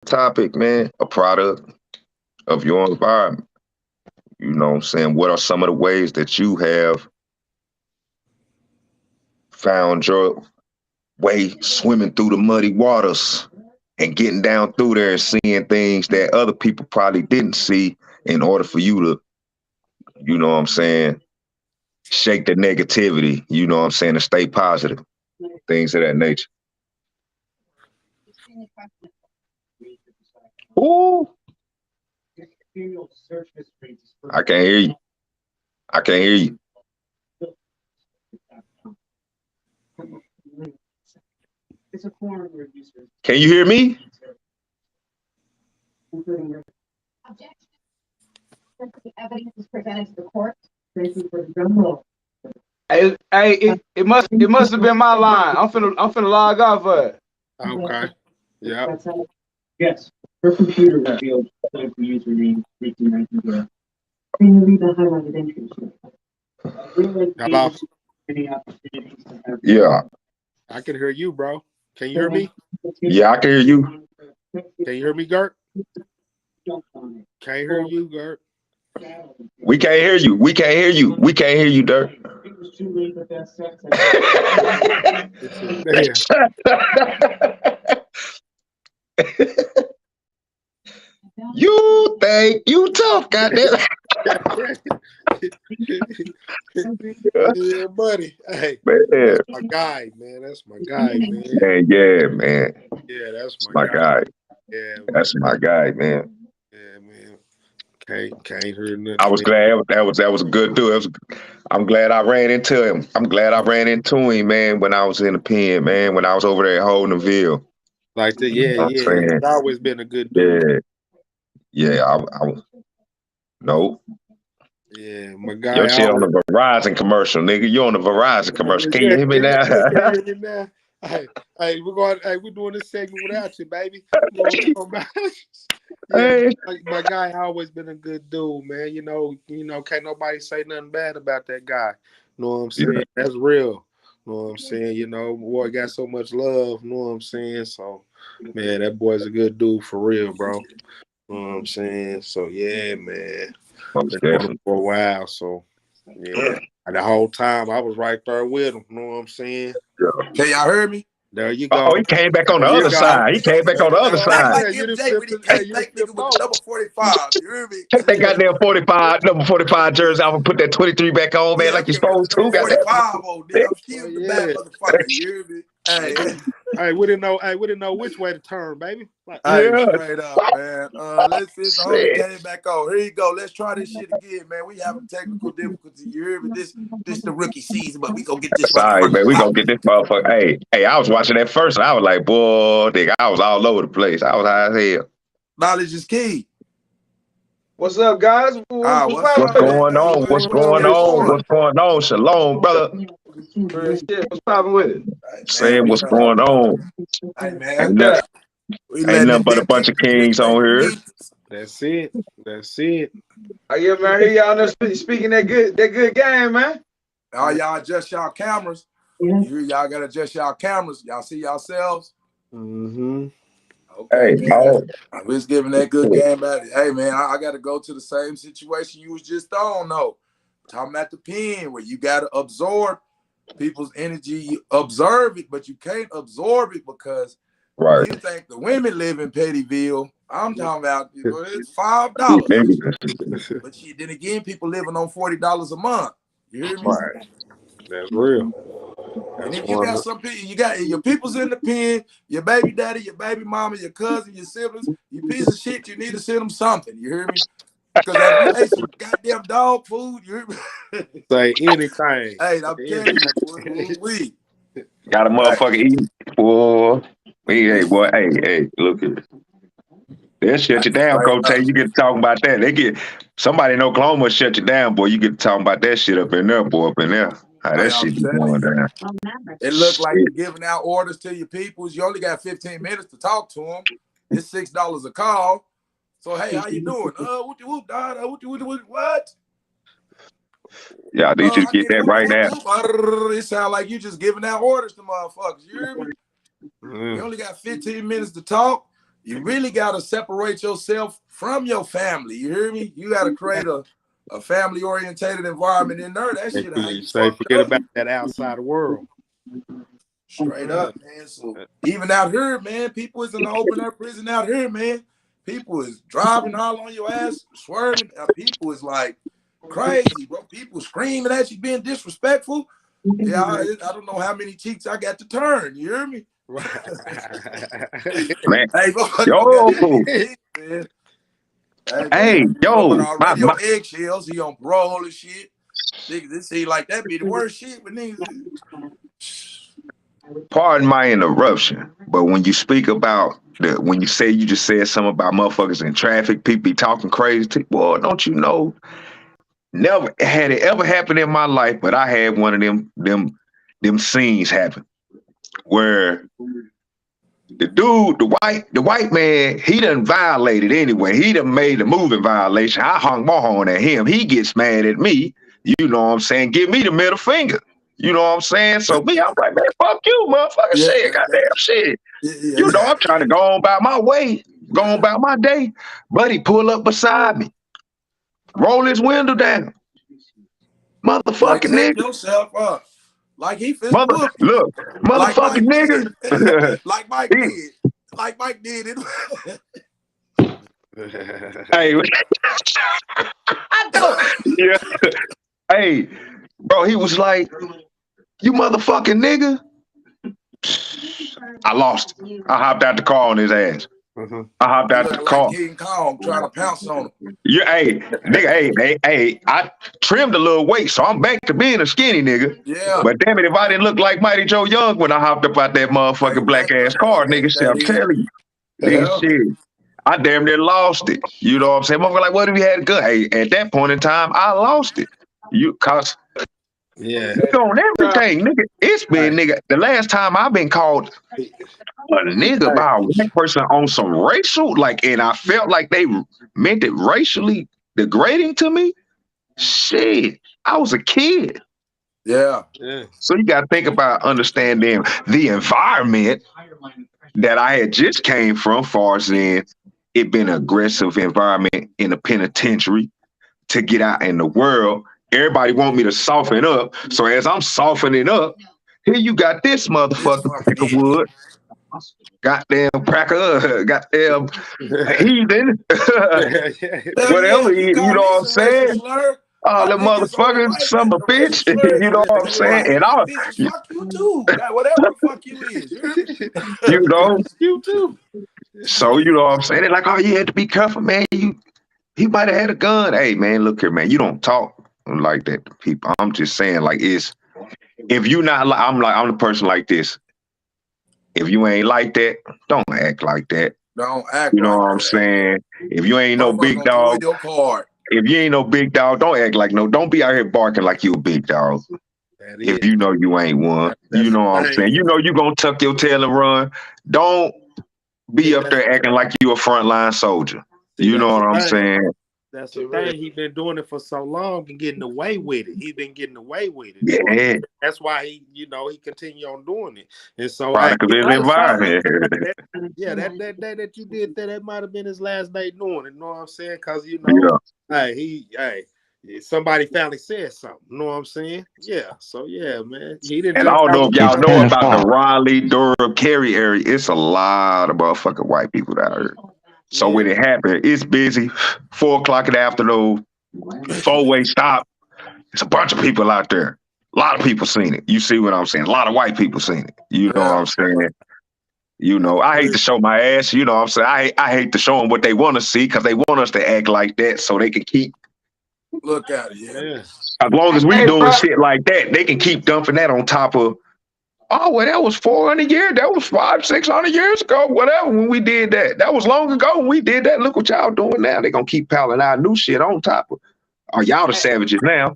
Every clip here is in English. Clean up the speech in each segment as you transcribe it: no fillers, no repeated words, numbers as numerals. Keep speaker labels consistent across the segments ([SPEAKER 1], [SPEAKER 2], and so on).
[SPEAKER 1] topic, man, a product of your environment. You know what I'm saying? What are some of the ways that you have found your way swimming through the muddy waters and getting down through there and seeing things that other people probably didn't see in order for you to, you know what I'm saying, shake the negativity, you know what I'm saying, to stay positive, things of that nature. Ooh, I can't hear you. I can't hear you. Can you hear me?
[SPEAKER 2] It must have been my line. I'm finna log off of it.
[SPEAKER 3] Okay. Yeah.
[SPEAKER 4] Yes. Her computer revealed time for username 1890. Can you read the highlighted entries?
[SPEAKER 3] Hello.
[SPEAKER 4] Any opportunities to have
[SPEAKER 1] Yeah.
[SPEAKER 3] I can hear you, bro. Can you hear me?
[SPEAKER 1] Yeah, I can hear you.
[SPEAKER 3] Can you hear me, Gert? Can't hear you, Gert.
[SPEAKER 1] We can't hear you. We can't hear you. We can't hear you, Dirk.
[SPEAKER 4] It was too late with that sex.
[SPEAKER 1] You think you tough, goddamn.
[SPEAKER 3] Yeah, buddy. Hey,
[SPEAKER 1] Man,
[SPEAKER 3] that's my guy, man. That's my guy, man.
[SPEAKER 1] yeah, man.
[SPEAKER 3] Yeah, that's
[SPEAKER 1] That's
[SPEAKER 3] my
[SPEAKER 1] my
[SPEAKER 3] guy.
[SPEAKER 1] guy.
[SPEAKER 3] Yeah,
[SPEAKER 1] That's
[SPEAKER 3] man.
[SPEAKER 1] my guy, man.
[SPEAKER 3] Yeah, man. Can't hear
[SPEAKER 1] I
[SPEAKER 3] nothing,
[SPEAKER 1] was
[SPEAKER 3] man.
[SPEAKER 1] glad that was a good dude. I'm glad I ran into him. I'm glad I ran into him, man, when I was in the pen, man, when I was over there holding the Ville.
[SPEAKER 3] Like that, yeah,
[SPEAKER 1] I'm
[SPEAKER 3] yeah. He's
[SPEAKER 1] saying,
[SPEAKER 3] always been a good dude.
[SPEAKER 1] yeah, yeah. I was no.
[SPEAKER 3] Yeah, my
[SPEAKER 1] Your
[SPEAKER 3] guy
[SPEAKER 1] shit on
[SPEAKER 3] always.
[SPEAKER 1] the Verizon commercial, nigga. You on the Verizon commercial. Can you
[SPEAKER 3] Yeah,
[SPEAKER 1] hear me
[SPEAKER 3] can
[SPEAKER 1] now?
[SPEAKER 3] you hear me now? Hey, we're going. Hey, we're doing this segment without you, baby. You know what I'm talking about? Yeah,
[SPEAKER 1] Hey.
[SPEAKER 3] my guy always been a good dude, man. Can't nobody say nothing bad about that guy. You know what I'm
[SPEAKER 1] Yeah.
[SPEAKER 3] saying? That's real. You know what I'm saying? Boy got so much love. You know what I'm saying? So, man, that boy's a good dude for real, bro. You know what I'm saying? So, yeah, man.
[SPEAKER 1] Most
[SPEAKER 3] Been on him
[SPEAKER 1] definitely.
[SPEAKER 3] for a while, so yeah. And the whole time I was right there with him. You know what I'm saying?
[SPEAKER 5] Can y'all hear me?
[SPEAKER 3] There you
[SPEAKER 1] Oh, he
[SPEAKER 3] go.
[SPEAKER 1] came back on
[SPEAKER 3] There
[SPEAKER 1] the
[SPEAKER 3] you
[SPEAKER 1] other
[SPEAKER 3] go.
[SPEAKER 1] side. He came back on the
[SPEAKER 5] Hey,
[SPEAKER 1] other
[SPEAKER 5] don't act
[SPEAKER 1] side.
[SPEAKER 5] like
[SPEAKER 3] Yeah, you done
[SPEAKER 5] MJ when
[SPEAKER 3] flipped
[SPEAKER 5] he
[SPEAKER 3] it. Hey,
[SPEAKER 5] came
[SPEAKER 3] you done
[SPEAKER 5] back, nigga,
[SPEAKER 3] flipped
[SPEAKER 5] with the
[SPEAKER 3] both.
[SPEAKER 5] number 45. You hear me?
[SPEAKER 1] Take that
[SPEAKER 3] Yeah.
[SPEAKER 1] goddamn 45, number 45 jersey off and put that 23 back on, man,
[SPEAKER 5] Yeah,
[SPEAKER 1] like
[SPEAKER 5] I'm
[SPEAKER 1] you
[SPEAKER 5] gonna put
[SPEAKER 1] supposed
[SPEAKER 5] the number
[SPEAKER 1] to. Goddamn.
[SPEAKER 5] 45 on, nigga. I'm
[SPEAKER 3] Oh
[SPEAKER 5] still the bad
[SPEAKER 3] yeah.
[SPEAKER 5] motherfucker. You hear me?
[SPEAKER 3] Hey,
[SPEAKER 5] Hey,
[SPEAKER 3] we didn't know. Hey, we didn't know which way to turn, baby. Like,
[SPEAKER 5] hey,
[SPEAKER 1] Yeah.
[SPEAKER 5] straight up, man. Let's see if the homie
[SPEAKER 1] Shit.
[SPEAKER 5] came back on. Here you go. Let's try this shit again, man. We having technical difficulty. You hear me? This the rookie season, but we gonna get this
[SPEAKER 1] Sorry,
[SPEAKER 5] motherfucker
[SPEAKER 1] man. We gonna
[SPEAKER 5] popping.
[SPEAKER 1] get this motherfucker. Hey, I was watching that first and I was like, boy, nigga, I was all over the place. I was high as hell.
[SPEAKER 5] Knowledge is key.
[SPEAKER 2] What's up, guys? What's
[SPEAKER 5] What's
[SPEAKER 1] What's
[SPEAKER 5] up,
[SPEAKER 2] poppin' with it?
[SPEAKER 5] man?
[SPEAKER 1] going
[SPEAKER 5] Hey,
[SPEAKER 1] on? What's
[SPEAKER 5] what you
[SPEAKER 1] going
[SPEAKER 5] got
[SPEAKER 1] on?
[SPEAKER 5] going?
[SPEAKER 1] What's going on? Shalom, brother.
[SPEAKER 2] Real shit. What's poppin' with it?
[SPEAKER 5] Hey, man,
[SPEAKER 1] Saying what's going on.
[SPEAKER 5] hey,
[SPEAKER 1] Ain't
[SPEAKER 5] man.
[SPEAKER 2] What's
[SPEAKER 1] nothing,
[SPEAKER 2] that?
[SPEAKER 5] We
[SPEAKER 1] ain't
[SPEAKER 5] letting the
[SPEAKER 1] nothing but a
[SPEAKER 5] big
[SPEAKER 1] bunch of
[SPEAKER 5] kings
[SPEAKER 1] kings
[SPEAKER 5] make
[SPEAKER 1] on here.
[SPEAKER 5] beats.
[SPEAKER 3] that's it. That's it.
[SPEAKER 2] Yeah, man. I hear y'all there speaking that good game, man.
[SPEAKER 5] All y'all adjust y'all cameras. You hear y'all gotta adjust y'all cameras. Y'all see yourselves?
[SPEAKER 3] Mm-hmm.
[SPEAKER 5] Okay,
[SPEAKER 1] Hey,
[SPEAKER 5] man.
[SPEAKER 1] oh,
[SPEAKER 5] I was giving that good game back. Hey, man, I got to go to the same situation you was just on, though. Talking about the pen where you got to absorb people's energy. You observe it, but you can't absorb it because
[SPEAKER 1] right.
[SPEAKER 5] you think the women live in Pettyville. I'm talking about it's $5. But shit, then again, people living on $40 a month. You hear me?
[SPEAKER 3] Right. That's real.
[SPEAKER 5] And
[SPEAKER 3] That's
[SPEAKER 5] if you got
[SPEAKER 3] one.
[SPEAKER 5] some people, you got your people's in the pen, your baby daddy, your baby mama, your cousin, your siblings, you piece of shit, you need to send them something. You hear me? Because if you ate some goddamn dog food, you hear me?
[SPEAKER 3] Say anything.
[SPEAKER 5] Hey, I'm
[SPEAKER 3] Say
[SPEAKER 5] telling you, boy,
[SPEAKER 3] anything.
[SPEAKER 5] we.
[SPEAKER 1] Got a
[SPEAKER 5] Hey,
[SPEAKER 1] motherfucker eat. Boy. Hey, boy, hey, look at they'll shut you down,
[SPEAKER 5] straight
[SPEAKER 1] Coach.
[SPEAKER 5] up.
[SPEAKER 1] You get to talking about that. They get somebody in Oklahoma will shut you down, boy. You get to talking about that shit up in there, boy, up in there. How that
[SPEAKER 5] Hey, I'm
[SPEAKER 1] shit be
[SPEAKER 5] telling
[SPEAKER 1] going
[SPEAKER 5] you.
[SPEAKER 1] down.
[SPEAKER 5] It looked like
[SPEAKER 1] Shit.
[SPEAKER 5] you're giving out orders to your peoples. You only got 15 minutes to talk to them. It's $6 a call. So, hey, how you doing? What you whoop, dog? What?
[SPEAKER 1] Yeah, they just
[SPEAKER 5] I
[SPEAKER 1] get
[SPEAKER 5] need a
[SPEAKER 1] that
[SPEAKER 5] whoop de
[SPEAKER 1] right
[SPEAKER 5] whoop
[SPEAKER 1] now.
[SPEAKER 5] whoop. It sounds like you just giving out orders to motherfuckers. You hear me? You
[SPEAKER 3] Mm.
[SPEAKER 5] only got 15 minutes to talk. You really got to separate yourself from your family. You hear me? You got to create a family-orientated environment in there. That shit how you
[SPEAKER 3] say forget about that outside world.
[SPEAKER 5] Straight up, man. So even out here, man, people is in the open air prison out here, man. People is driving all on your ass, swerving. People is like crazy, bro. People screaming at you, being disrespectful. Yeah, I don't know how many cheeks I got to turn. You hear me?
[SPEAKER 1] Man.
[SPEAKER 5] Hey,
[SPEAKER 1] Yo.
[SPEAKER 5] man.
[SPEAKER 1] Hey, yo,
[SPEAKER 5] already on eggshells. He on parole and shit. Niggas, this seem like that be the worst shit with niggas.
[SPEAKER 1] Pardon my interruption, but when you speak about when you say you just said something about motherfuckers in traffic, people be talking crazy. Boy, don't you know? Never had it ever happened in my life, but I had one of them scenes happen where the dude, the white man, he done violated anyway. He done made a moving violation. I hung my horn at him. He gets mad at me. You know what I'm saying? Give me the middle finger. You know what I'm saying? So me, I'm like, man, fuck you, motherfucker. Shit, goddamn shit. You know, I'm trying to go on about my way, go on about my day. Buddy pull up beside me, roll his window down. Motherfucking
[SPEAKER 5] like,
[SPEAKER 1] nigga.
[SPEAKER 5] Yourself up. Like he finna whoop you.
[SPEAKER 1] Look, motherfucking nigga.
[SPEAKER 5] Like Mike did. Like Mike did it.
[SPEAKER 1] Hey, I don't. Yeah. Hey, bro, he was like, you motherfucking nigga. I lost it. I hopped out the car on his ass. I hopped out the car.
[SPEAKER 5] Like King Kong trying to pounce on him.
[SPEAKER 1] Yeah, hey, nigga, hey, I trimmed a little weight, so I'm back to being a skinny nigga.
[SPEAKER 5] Yeah.
[SPEAKER 1] But damn it, if I didn't look like Mighty Joe Young when I hopped up out that motherfucking black ass car, nigga, shit, I'm telling you. Nigga, shit. I damn near lost it. You know what I'm saying? Motherfucker, like, what if we had good? Hey, at that point in time, I lost it. Cause on everything, nigga. It's been, nigga, the last time I've been called a nigga by a white person on some racial, like, and I felt like they meant it racially degrading to me. Shit, I was a kid.
[SPEAKER 5] Yeah.
[SPEAKER 1] So you got to think about understanding the environment that I had just came from, far as in it been an aggressive environment in the penitentiary to get out in the world. Everybody want me to soften up. So as I'm softening up, here you got this motherfucker pick of wood. Goddamn cracker, goddamn heathen. Whatever, you know what I'm saying? Oh, the motherfucker, son of a bitch. You know what I'm saying? And I
[SPEAKER 5] fuck you too. Whatever the fuck you is.
[SPEAKER 1] You know?
[SPEAKER 3] You too.
[SPEAKER 1] So you know what I'm saying? They're like, oh, you had to be careful, man. He might have had a gun. Hey man, look here, man. You don't talk like that to people. I'm just saying, like, if you not like, I'm the person like this. If you ain't like that, don't act like that.
[SPEAKER 5] Don't act.
[SPEAKER 1] You know what I'm saying? If you ain't no big dog, if you ain't no big dog, don't act like don't be out here barking like you a big dog. If you know you ain't one, you know what I'm saying? You know you gonna tuck your tail and run. Don't be up there acting like you a frontline soldier. You know what I'm saying?
[SPEAKER 3] That's the thing. He's been doing it for so long and getting away with it. He's been getting away with it.
[SPEAKER 1] Yeah.
[SPEAKER 3] That's why he continue on doing it. And so
[SPEAKER 1] product of his environment.
[SPEAKER 3] That you did that might have been his last day doing it. You know what I'm saying? Because somebody finally said something. You know what I'm saying? Yeah. So yeah, man. He didn't.
[SPEAKER 1] And I don't know if y'all know about the Raleigh Durham Cary area. It's a lot of motherfucking white people out here. So when it happened, it's busy. 4 o'clock in the afternoon, 4-way stop. It's a bunch of people out there. A lot of people seen it. You see what I'm saying? A lot of white people seen it. You know what I'm saying? You know, I hate to show my ass. You know what I'm saying? I hate to show them what they want to see because they want us to act like that so they can keep.
[SPEAKER 5] Look at it, yeah.
[SPEAKER 1] As long as we doing shit like that, they can keep dumping that on top of. Oh, well, that was 400 years. That was 500-600 years ago. Whatever. When we did that, that was long ago. When we did that, look what y'all doing now. They gonna keep piling out new shit on top of. Oh, y'all the savages now.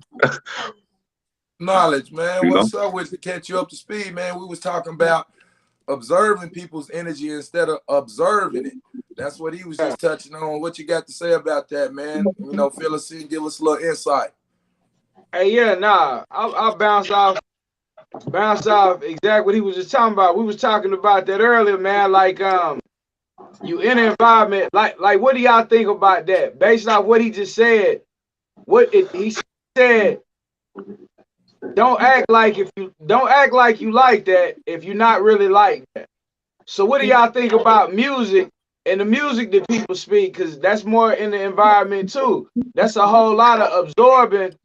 [SPEAKER 5] Knowledge, man. What's up with to catch you up to speed, man? We was talking about observing people's energy instead of observing it. That's what he was just touching on. What you got to say about that, man? You know, fill us in, give us a little insight.
[SPEAKER 2] Hey, I'll bounce off exactly what he was just talking about. We was talking about that earlier, man. Like you in an environment like what do y'all think about that? Based off what he just said, he said, don't act like you like that if you're not really like that. So what do y'all think about music and the music that people speak? Because that's more in the environment too. That's a whole lot of absorbing.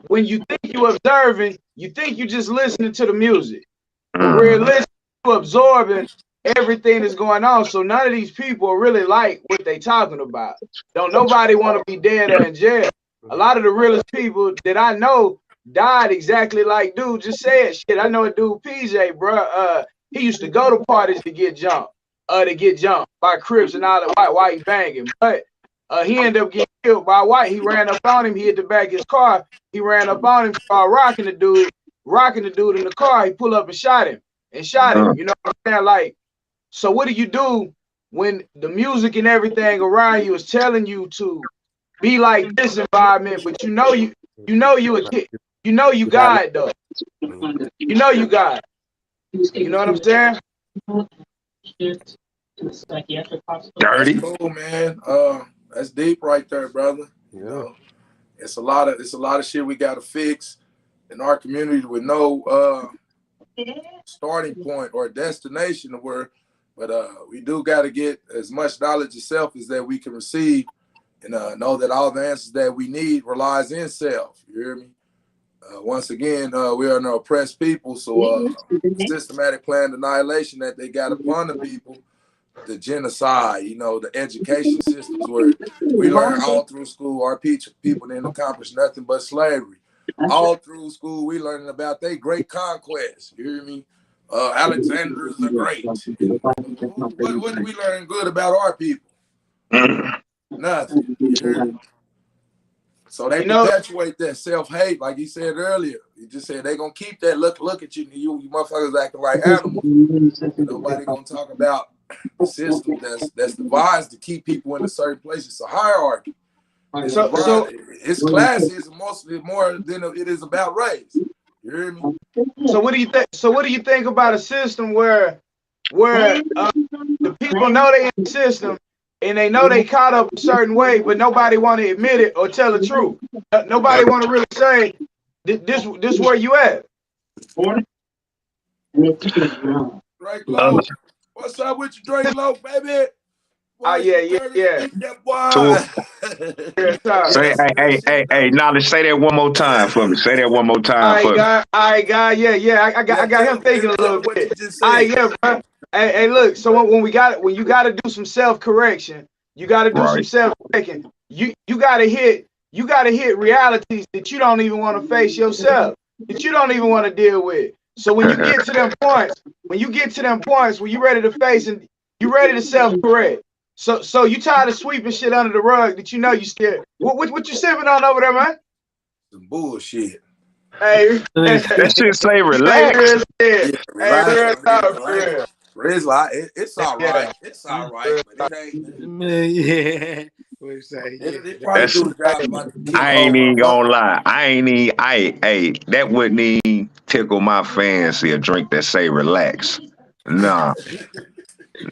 [SPEAKER 2] When you think you observing, you think you just listening to the music. But realistically, you absorbing everything that's going on. So none of these people really like what they talking about. Don't nobody want to be dead or in jail. A lot of the realest people that I know died exactly like dude just said. Shit, I know a dude, PJ, bro. He used to go to parties to get jumped by Crips and all that white he banging. But he ended up getting killed by white. He ran up on him. He hit the back of his car. He ran up on him, started rocking the dude in the car. He pulled up and shot him. You know what I'm saying? Like, so what do you do when the music and everything around you is telling you to be like this environment, but you know you a kid. You know you God though. You know you God. You know what I'm saying?
[SPEAKER 1] Dirty.
[SPEAKER 5] That's cool, man. That's deep right there, brother. You know, it's a lot of shit we gotta fix in our community with no starting point or destination of where, but we do gotta get as much knowledge of self as that we can receive, and know that all the answers that we need relies in self. You hear me? Once again, we are an oppressed people, so systematic planned annihilation that they got upon the people, the genocide, you know, the education systems where we learn all through school, our people didn't accomplish nothing but slavery. All through school, we learning about their great conquest. You hear me? Alexander the Great. What did we learn good about our people? Nothing. You hear me? So they perpetuate that self-hate, like he said earlier. He just said they gonna keep that look at you, you motherfuckers acting like animals. Nobody gonna talk about the system that's devised to keep people in a certain place. It's a hierarchy. It's classism mostly more than it is about race. You hear me?
[SPEAKER 2] So what do you think? So what do you think about a system where the people know they in the system and they know they caught up a certain way, but nobody want to admit it or tell the truth? Nobody want to really say this where you at.
[SPEAKER 5] Drake Low. What's up with you, Drake Low, baby?
[SPEAKER 2] Oh yeah.
[SPEAKER 1] Say, hey, Knowledge, say that one more time for me. Say that one more time for me.
[SPEAKER 2] I got him thinking a little bit. Bro. Hey, look. So when you gotta do some self-correction, you gotta do some self-correction. You gotta hit realities that you don't even want to face yourself, that you don't even want to deal with. So when you get to them points, when you're ready to face and you're ready to self-correct. So you tired of sweeping shit under the rug that you know you scared. What you sipping on over there, man?
[SPEAKER 5] Some bullshit.
[SPEAKER 2] Hey,
[SPEAKER 1] that shit say relax.
[SPEAKER 5] It's all right. It's all right, but it ain't.
[SPEAKER 3] Man, yeah. What you say?
[SPEAKER 5] It probably do the job like
[SPEAKER 1] I ain't even gonna lie. That wouldn't even tickle my fancy, a drink that say relax.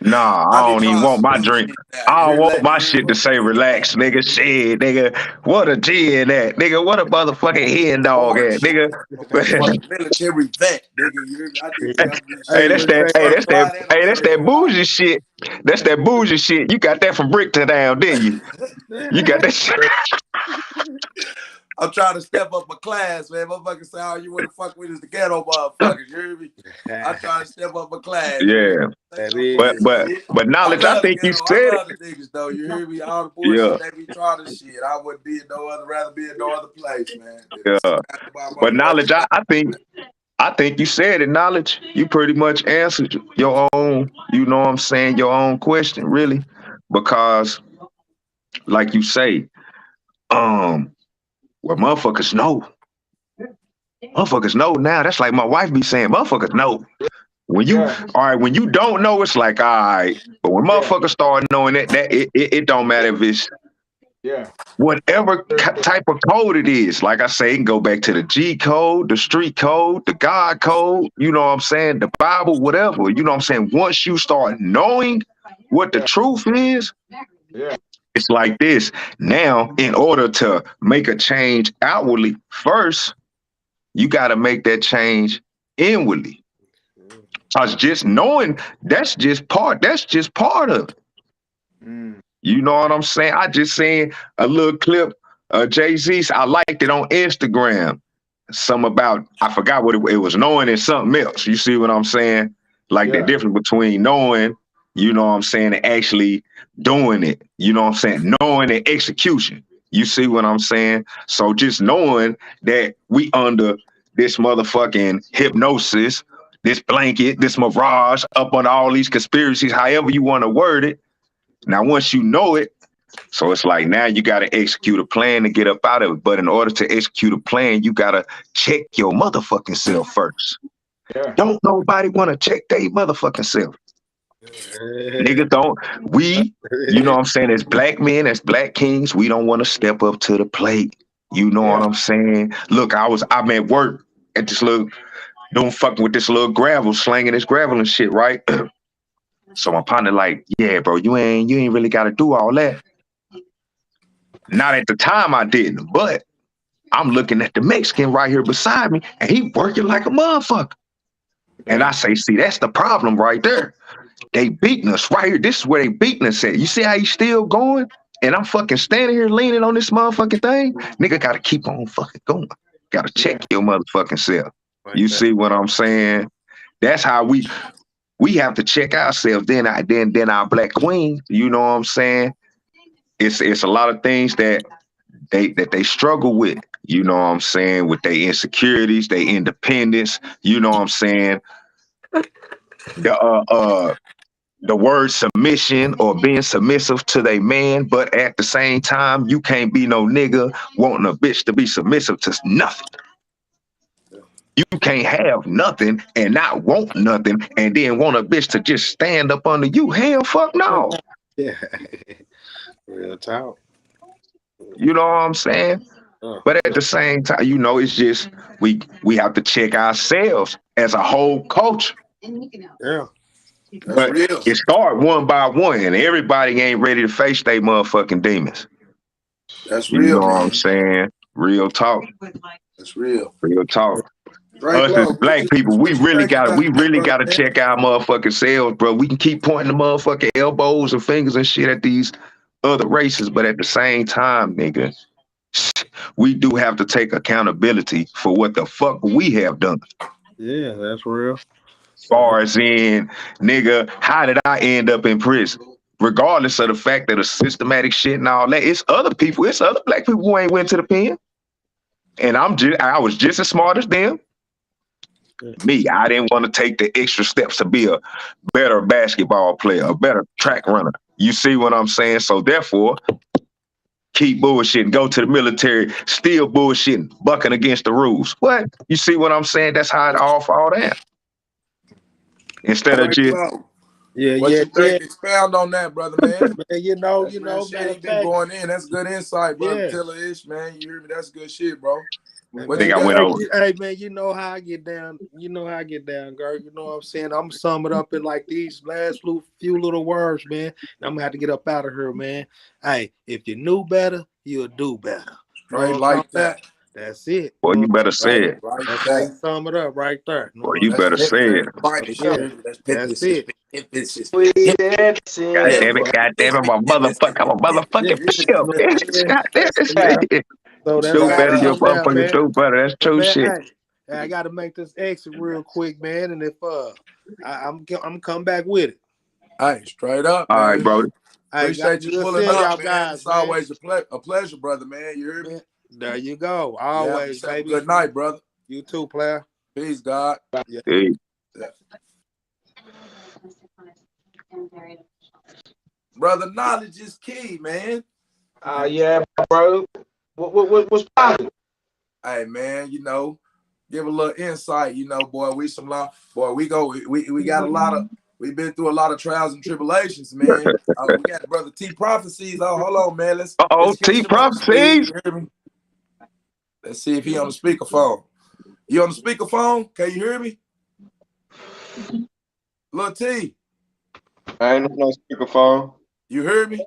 [SPEAKER 1] Nah, I don't even want my drink. I don't want my shit to say relax, nigga. Shit, nigga. What a G in that, nigga. What a motherfucking hen dog at, nigga.
[SPEAKER 5] Military vet, nigga.
[SPEAKER 1] That's that bougie shit. That's that bougie shit. You got that from Bricktown, didn't you? You got that shit.
[SPEAKER 5] I'm trying to step up my class, man. Motherfuckers say, "Oh, you want to fuck with us, the ghetto motherfuckers." You hear me? I'm trying to step up my class.
[SPEAKER 1] Yeah, but Knowledge, I think you said
[SPEAKER 5] it. The niggas, though, you hear me? All the bullshit they be trying to shit. I wouldn't be in rather be in no other place, man.
[SPEAKER 1] Yeah, but Knowledge, I think you said it. Knowledge, you pretty much answered your own. You know what I'm saying? Your own question, really, because, like you say, well, motherfuckers know. Motherfuckers know now. That's like my wife be saying, motherfuckers know. When you don't know, it's like, all right. But when motherfuckers start knowing it don't matter if it's whatever type of code it is. Like I say, it can go back to the G code, the street code, the God code, you know what I'm saying? The Bible, whatever, you know what I'm saying? Once you start knowing, what the truth is,
[SPEAKER 2] Yeah.
[SPEAKER 1] it's like this. Now, in order to make a change outwardly, first, you got to make that change inwardly. Cause just knowing that's just part of it.
[SPEAKER 3] Mm.
[SPEAKER 1] You know what I'm saying? I just seen a little clip of Jay-Z. I liked it on Instagram. Some about I forgot what it was, knowing and something else. You see what I'm saying? Like the
[SPEAKER 2] Yeah.
[SPEAKER 1] difference between knowing, you know what I'm saying, and actually doing it. You know what I'm saying? Knowing and execution. You see what I'm saying? So just knowing that we under this motherfucking hypnosis, this blanket, this mirage, up on all these conspiracies, however you want to word it. Now, once you know it, so it's like now you got to execute a plan to get up out of it. But in order to execute a plan, you got to check your motherfucking self first.
[SPEAKER 2] Yeah.
[SPEAKER 1] Don't nobody want to check their motherfucking self. Niggas don't. We, you know what I'm saying, as black men, as black kings, we don't want to step up to the plate. You know what I'm saying? Look, I'm at work at this little, doing fucking with this little gravel, slanging this gravel and shit, right? So my partner like, yeah, bro, you ain't really got to do all that. Not at the time I didn't, but I'm looking at the Mexican right here beside me, and he working like a motherfucker. And I say, see, that's the problem right there. They beating us right here. This is where they beating us at. You see how he's still going? And I'm fucking standing here leaning on this motherfucking thing. Nigga gotta keep on fucking going. Gotta check your motherfucking self.
[SPEAKER 3] Like
[SPEAKER 1] You
[SPEAKER 3] that.
[SPEAKER 1] see what I'm saying? That's how we have to check ourselves. Then our black queen, you know what I'm saying? It's a lot of things that they struggle with, you know what I'm saying, with their insecurities, their independence, you know what I'm saying? The word submission or being submissive to their man, but at the same time, you can't be no nigga wanting a bitch to be submissive to nothing. You can't have nothing and not want nothing and then want a bitch to just stand up under you. Hell fuck no.
[SPEAKER 3] Yeah. Real talk.
[SPEAKER 1] You know what I'm saying? But at the same time, you know, it's just we have to check ourselves as a whole culture.
[SPEAKER 3] Yeah.
[SPEAKER 1] But
[SPEAKER 5] real.
[SPEAKER 1] it started one by one, and everybody ain't ready to face their motherfucking demons.
[SPEAKER 5] That's
[SPEAKER 1] You
[SPEAKER 5] real,
[SPEAKER 1] know what I'm
[SPEAKER 5] man.
[SPEAKER 1] saying? Real talk.
[SPEAKER 5] That's real.
[SPEAKER 1] Real talk.
[SPEAKER 5] Right,
[SPEAKER 1] Us as
[SPEAKER 5] bro.
[SPEAKER 1] black people, we really gotta
[SPEAKER 5] brother,
[SPEAKER 1] check our motherfucking selves, bro. We can keep pointing the motherfucking elbows and fingers and shit at these other races, but at the same time, nigga, we do have to take accountability for what the fuck we have done.
[SPEAKER 3] Yeah, that's real.
[SPEAKER 1] As far as in, nigga, how did I end up in prison? Regardless of the fact that the systematic shit and all that, it's other people, it's other black people who ain't went to the pen. And I was just as smart as them. Me, I didn't want to take the extra steps to be a better basketball player, a better track runner. You see what I'm saying? So therefore, keep bullshitting, go to the military, still bullshitting, bucking against the rules. What? You see what I'm saying? That's how it all fall down. Instead of
[SPEAKER 5] right,
[SPEAKER 1] just
[SPEAKER 5] bro.
[SPEAKER 3] Yeah,
[SPEAKER 5] What
[SPEAKER 3] yeah,
[SPEAKER 5] you think? Expound on that, brother, man.
[SPEAKER 3] Man, you know,
[SPEAKER 5] That's real
[SPEAKER 3] matter
[SPEAKER 5] shit. He
[SPEAKER 3] of
[SPEAKER 5] been
[SPEAKER 3] fact,
[SPEAKER 5] going in. That's good insight, brother.
[SPEAKER 3] yeah.
[SPEAKER 5] Tell ish, man. You hear me? That's good shit, bro. What
[SPEAKER 1] think
[SPEAKER 5] you
[SPEAKER 1] I went
[SPEAKER 5] got?
[SPEAKER 1] over.
[SPEAKER 3] Hey man, you know how I get down. You know how I get down, girl. You know what I'm saying? I'm gonna sum it up in like these last few little words, man. I'm gonna have to get up out of here, man. Hey, if you knew better, you'll do better.
[SPEAKER 5] Straight like that.
[SPEAKER 3] That's it.
[SPEAKER 1] Boy, you better say
[SPEAKER 5] Right,
[SPEAKER 1] it.
[SPEAKER 5] like
[SPEAKER 3] That's how you
[SPEAKER 5] that.
[SPEAKER 3] sum it up right there.
[SPEAKER 1] Boy, you
[SPEAKER 5] That's
[SPEAKER 1] better say it.
[SPEAKER 5] Bible.
[SPEAKER 3] Yeah, that's it.
[SPEAKER 2] We
[SPEAKER 1] God
[SPEAKER 2] dancing.
[SPEAKER 1] damn it, I'm a motherfucking pimp. God damn it.
[SPEAKER 3] So that's
[SPEAKER 1] Do
[SPEAKER 3] how
[SPEAKER 1] better,
[SPEAKER 3] it
[SPEAKER 1] your
[SPEAKER 3] come down,
[SPEAKER 1] motherfucking
[SPEAKER 3] man.
[SPEAKER 1] do better. That's
[SPEAKER 3] But
[SPEAKER 1] true
[SPEAKER 3] man,
[SPEAKER 1] shit.
[SPEAKER 3] hey, I got to make this exit real quick, man. And if I'm come back with it.
[SPEAKER 5] Hey, straight up,
[SPEAKER 1] All right,
[SPEAKER 5] man.
[SPEAKER 1] bro.
[SPEAKER 5] Appreciate you
[SPEAKER 3] Good
[SPEAKER 5] pulling
[SPEAKER 3] seeing y'all
[SPEAKER 5] up, man.
[SPEAKER 3] guys,
[SPEAKER 5] It's
[SPEAKER 3] man.
[SPEAKER 5] always a pleasure, brother, man. You hear me?
[SPEAKER 3] Man, there you go.
[SPEAKER 5] Yeah,
[SPEAKER 3] Always,
[SPEAKER 5] have a
[SPEAKER 3] baby.
[SPEAKER 5] good night, brother.
[SPEAKER 3] You too, player.
[SPEAKER 5] Peace, God.
[SPEAKER 3] Yeah.
[SPEAKER 1] Hey.
[SPEAKER 5] Brother, knowledge is key, man.
[SPEAKER 2] Yeah, bro. What's poppin'?
[SPEAKER 5] Hey, man, you know, give a little insight, you know, boy. We got a lot of, we've been through a lot of trials and tribulations, man. We got brother T Prophecies. Oh, hold on, man. Let's get
[SPEAKER 1] T
[SPEAKER 5] him up to speed.
[SPEAKER 1] Prophecies.
[SPEAKER 5] You hear me? Let's see if he on the speakerphone. You on the speakerphone? Can you hear me? Lil T.
[SPEAKER 6] I ain't no speakerphone.
[SPEAKER 5] You heard me?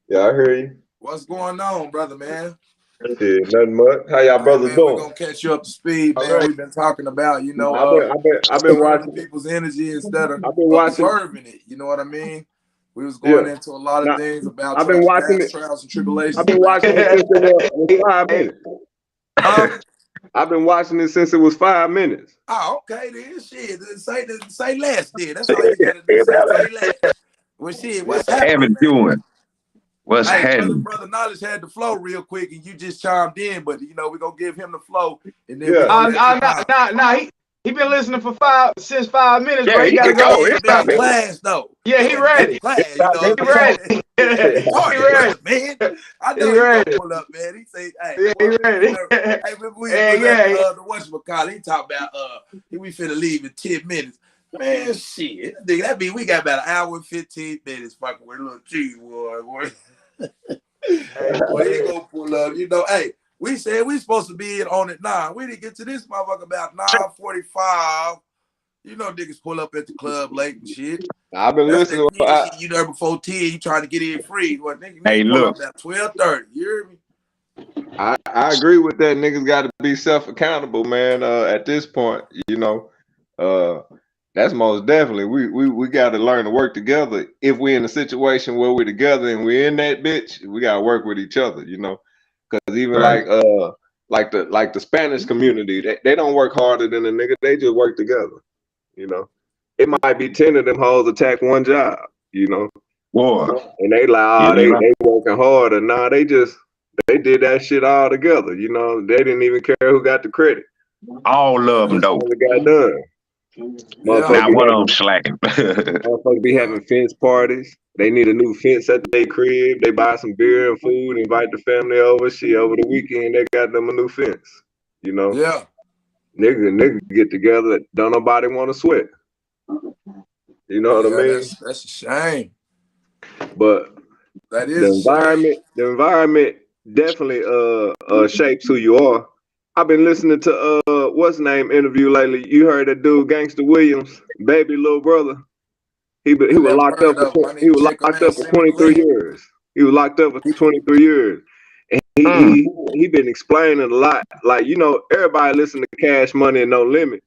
[SPEAKER 6] Yeah, I hear you.
[SPEAKER 5] What's going on, brother, man?
[SPEAKER 6] Shit, nothing much. How y'all brothers
[SPEAKER 5] Man, we're
[SPEAKER 6] doing?
[SPEAKER 5] gonna catch you up to speed, man.
[SPEAKER 6] All right.
[SPEAKER 5] We've been talking about,
[SPEAKER 6] I've been
[SPEAKER 5] observing
[SPEAKER 6] watching.
[SPEAKER 5] people's energy instead of
[SPEAKER 6] I've been watching.
[SPEAKER 5] observing it. You know what I mean? We was going
[SPEAKER 6] Yeah.
[SPEAKER 5] into a lot of
[SPEAKER 6] Now,
[SPEAKER 5] things about
[SPEAKER 6] I've been watching
[SPEAKER 5] past
[SPEAKER 6] it.
[SPEAKER 5] trials and tribulations.
[SPEAKER 6] I've been watching it since it was 5 minutes. I've been watching it since it was 5 minutes.
[SPEAKER 5] Oh, okay, then shit. Say less, then. That's all you gotta do. Say less. Well, shit, what's happening, man?
[SPEAKER 1] Doing? What's
[SPEAKER 5] Hey,
[SPEAKER 1] happening?
[SPEAKER 5] brother Knowledge had the flow real quick, and you just chimed in. But we're gonna give him the flow, and then
[SPEAKER 2] he been listening for 5 minutes,
[SPEAKER 1] Yeah,
[SPEAKER 2] bro. He gotta go.
[SPEAKER 1] It's
[SPEAKER 5] been in
[SPEAKER 1] not
[SPEAKER 5] class though.
[SPEAKER 2] Yeah, he ready.
[SPEAKER 5] Class,
[SPEAKER 2] He ready. He ready.
[SPEAKER 5] Man. I know
[SPEAKER 2] He
[SPEAKER 5] he
[SPEAKER 2] ready.
[SPEAKER 5] gonna pull up, man. He say, "Hey,
[SPEAKER 2] Yeah, he ready.
[SPEAKER 5] hey, remember we
[SPEAKER 2] Hey,
[SPEAKER 5] was
[SPEAKER 2] yeah.
[SPEAKER 5] at the whatchamacallit. He talked about we finna leave in 10 minutes. Man, shit, that mean we got about an hour and 15 minutes fucking with a little cheese, boy. Well, he gonna pull up. Hey, we said we supposed to be on at 9. We didn't get to this motherfucker about 9:45. Niggas pull up at the club late and shit.
[SPEAKER 6] I've been listening.
[SPEAKER 5] You there before 10, you trying to get in free. Well, nigga,
[SPEAKER 1] Hey,
[SPEAKER 5] pull
[SPEAKER 1] look.
[SPEAKER 5] up at 12:30. You hear me?
[SPEAKER 6] I agree with that. Niggas got to be self-accountable, man. At this point, that's most definitely. We got to learn to work together. If we're in a situation where we're together and we're in that bitch, we got to work with each other, Because even
[SPEAKER 1] Right.
[SPEAKER 6] like the Spanish community, they don't work harder than a nigga. They just work together, It might be 10 of them hoes attack one job,
[SPEAKER 1] Boy.
[SPEAKER 6] And they like, they working harder. Nah, they did that shit all together. They didn't even care who got the credit.
[SPEAKER 1] All of them, though.
[SPEAKER 6] It got done.
[SPEAKER 1] Not one of them slacking.
[SPEAKER 6] Motherfuckers be having fence parties. They need a new fence at their crib. They buy some beer and food, invite the family over. Shit, over the weekend, they got them a new fence.
[SPEAKER 5] Yeah.
[SPEAKER 6] Nigga get together. Don't nobody want to sweat. You know what I mean?
[SPEAKER 5] That's a shame.
[SPEAKER 6] But
[SPEAKER 5] that is
[SPEAKER 6] the environment definitely shapes who you are. I've been listening to what's the name interview lately. You heard that dude Gangsta Williams, baby little brother. He was locked up for 23 years. He was locked up for 23 years. And he been explaining a lot. Like, everybody listen to Cash Money and No Limit.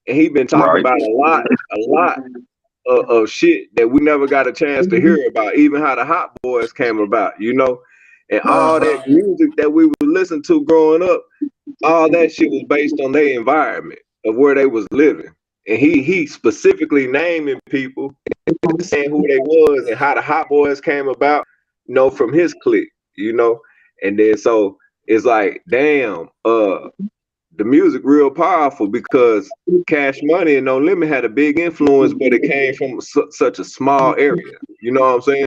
[SPEAKER 6] And he been talking about a lot of shit that we never got a chance to hear about, even how the Hot Boys came about, and all that music that we would listen to growing up, all that shit was based on their environment of where they was living. And he specifically naming people and saying who they was and how the Hot Boys came about, from his clique, and then so it's like, damn, the music real powerful because Cash Money and No Limit had a big influence, but it came from such a small area. You know what I'm saying?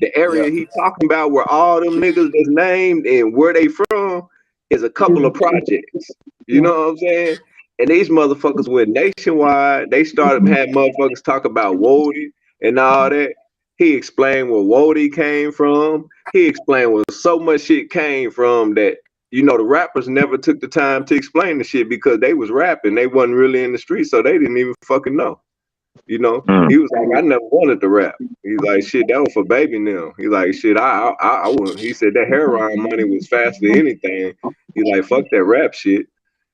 [SPEAKER 6] The area he talking about where all them niggas that's named and where they from is a couple of projects. You know what I'm saying? And these motherfuckers went nationwide. They started having motherfuckers talk about Wody and all that. He explained where Wody came from. He explained where so much shit came from that the rappers never took the time to explain the shit because they was rapping. They wasn't really in the street, so they didn't even fucking know. He was like, I never wanted to rap. He's like, shit, that was for baby now. He's like, shit, I wouldn't. He said that heroin money was faster than anything. He's like, fuck that rap shit.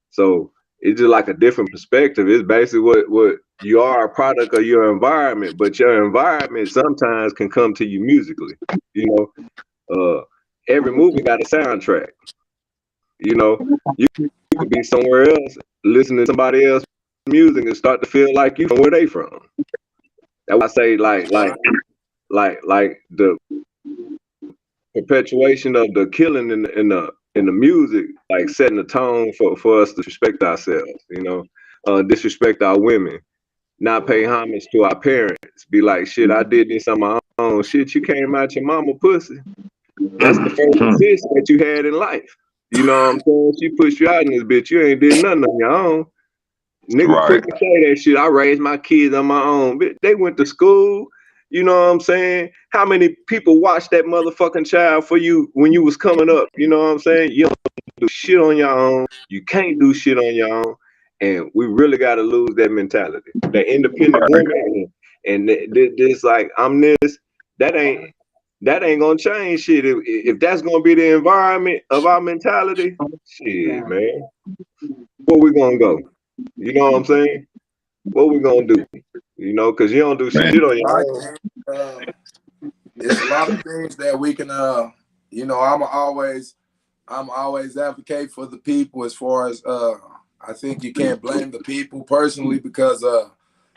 [SPEAKER 6] So it's just like a different perspective. It's basically what you are, a product of your environment, but your environment sometimes can come to you musically. Every movie got a soundtrack. You could be somewhere else listening to somebody else's music and start to feel like you from where they from. That's why I say like the perpetuation of the killing in the music, like setting the tone for us to respect ourselves, disrespect our women, not pay homage to our parents, be like, shit, I did this on my own. Shit, you came out your mama pussy. That's the first assist that you had in life. You know what I'm saying? She pushed you out in this bitch. You ain't did nothing on your own. Nigga quick to say that shit. I raised my kids on my own. Bitch, they went to school. You know what I'm saying? How many people watched that motherfucking child for you when you was coming up? You know what I'm saying? You don't do shit on your own. You can't do shit on your own. And we really got to lose that mentality. That independent woman and this like I'm this. That ain't gonna change shit. If that's gonna be the environment of our mentality, shit, man. Where we gonna go? You know what I'm saying? What we gonna do? You know, because you don't do
[SPEAKER 1] Man.
[SPEAKER 6] shit on your
[SPEAKER 5] Right,
[SPEAKER 6] own.
[SPEAKER 5] man. It's a lot of things that we can, you know, I'm always advocate for the people as far as, I think you can't blame the people personally because,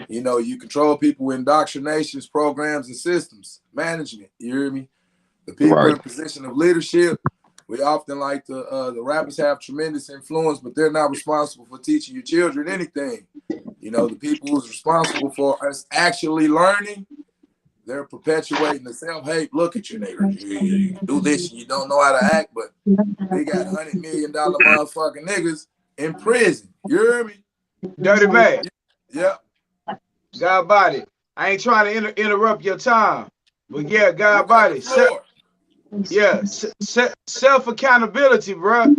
[SPEAKER 5] you know, you control people with indoctrinations, programs, and systems, management. You hear me? The people in position of leadership, we often like the rappers have tremendous influence, but they're not responsible for teaching your children anything. You know, the people who's responsible for us actually learning, they're perpetuating the self-hate. Look at you, nigga. You do this and you don't know how to act, but they got $100 million motherfucking niggas in prison. You hear me?
[SPEAKER 2] Dirty man.
[SPEAKER 5] Yeah.
[SPEAKER 2] God body. I ain't trying to interrupt your time, but yeah, God body. Self accountability, bro.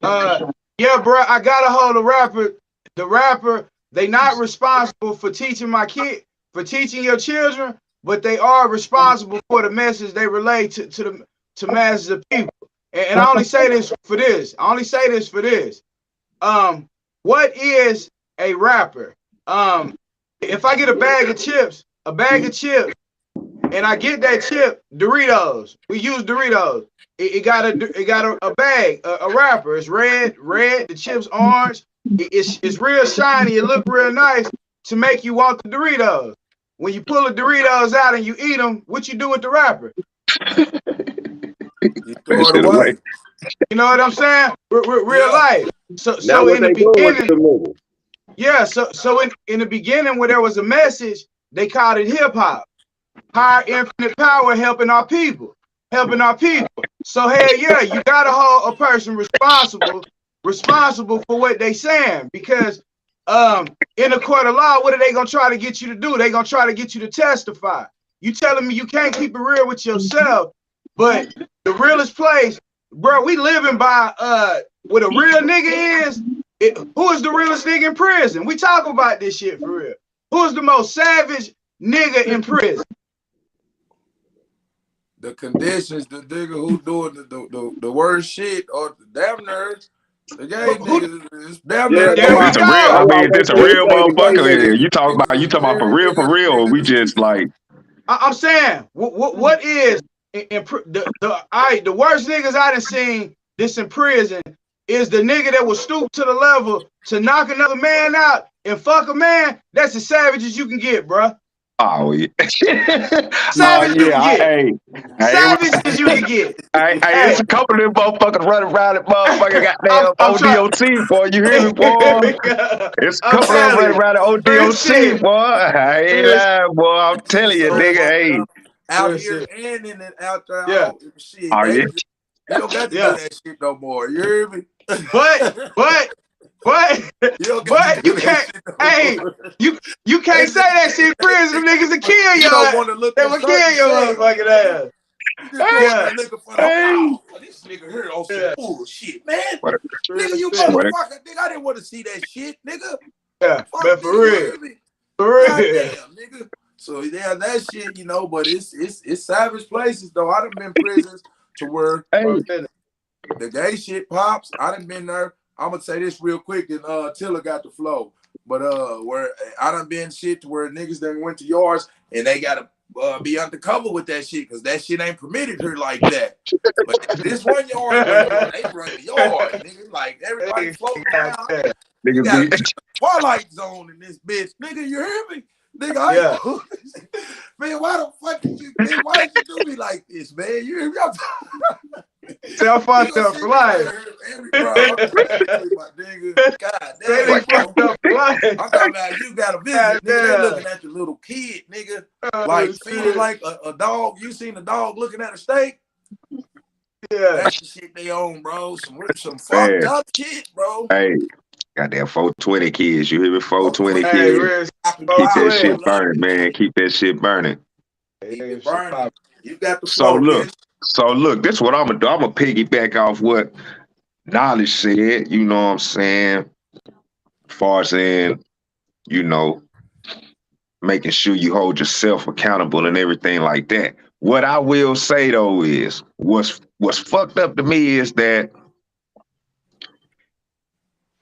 [SPEAKER 2] Yeah, bro. I gotta hold the rapper. The rapper. They not responsible for teaching my kid, for teaching your children, but they are responsible for the message they relay to masses of people. And I only say this for this. What is a rapper? If I get a bag of chips, and I get that chip, Doritos. We use Doritos. It got a bag, a wrapper. It's red. The chip's orange. It's real shiny. It look real nice to make you want the Doritos. When you pull the Doritos out and you eat them, what you do with the wrapper?
[SPEAKER 5] You throw it away.
[SPEAKER 2] You know what I'm saying? Real life. So in the beginning, yeah. So in the beginning, where there was a message, they called it hip hop. Higher infinite power helping our people. So hell yeah, you gotta hold a person responsible for what they saying, because in a court of law, what are they gonna try to get you to do? They gonna try to get you to testify. You telling me you can't keep it real with yourself, but the realest place, bro, we living by what a real nigga is. Who is the realest nigga in prison? We talk about this shit for real. Who is the most savage nigga in prison?
[SPEAKER 5] The conditions, the nigga who doing the worst shit, or the damn nerds, the gay niggas is damn near.
[SPEAKER 1] It's a real. I mean, it's a real motherfucker. You talking about for real. We just like.
[SPEAKER 2] I'm saying, what is the worst niggas I done seen this in prison is the nigga that will stoop to the level to knock another man out and fuck a man. That's as savage as you can get, bro.
[SPEAKER 1] Oh yeah.
[SPEAKER 2] Savage you can get. Savage as you can get.
[SPEAKER 1] It's a couple of them motherfuckers running around that motherfucker goddamn ODOT, boy. You hear me, boy? It's a couple of them running around the ODOT, boy. I ain't lying, boy. I'm telling you, nigga, hey.
[SPEAKER 5] Out here and in and out there.
[SPEAKER 2] Yeah.
[SPEAKER 5] Shit, you don't got to do that shit no more. You hear me?
[SPEAKER 2] But you can't. Hey, you can't say that shit in prison. Them niggas will kill you. They will kill your motherfucking ass.
[SPEAKER 5] This nigga here on some bullshit, man. Nigga, you motherfucker. Nigga, I didn't want to see that shit, nigga.
[SPEAKER 2] Yeah, but for real.
[SPEAKER 5] Goddamn, nigga. So yeah, that shit, you know, but it's savage places though. I done been prisons to where the gay shit pops. I done been there. I'm gonna say this real quick, and Tilla got the flow. But where I done been shit to where niggas done went to yards and they gotta be undercover with that shit because that shit ain't permitted here like that. But this one yard, they run the yard, nigga. Like everybody floating around. You got a twilight zone in this bitch, nigga. You hear me? Nigga, man, why the fuck did you, man, why did you do me like this, man? You hear me?
[SPEAKER 2] Self fucked up for life.
[SPEAKER 5] God damn, I'm talking about you got a visit, nigga. They looking at the little kid, nigga, like feeding like a dog. You seen a dog looking at a steak? Yeah, that's the shit they own, bro. Some fucked up shit, bro.
[SPEAKER 1] Hey. Goddamn 420 kids. You hear me? 420 kids. Keep that shit burning, man. Keep that shit burning.
[SPEAKER 5] You got the
[SPEAKER 1] flow,
[SPEAKER 5] so
[SPEAKER 1] look, this is what I'm gonna do. I'm gonna piggyback off what Knowledge said, you know what I'm saying? As far as saying, you know, making sure you hold yourself accountable and everything like that. What I will say though is what's fucked up to me is that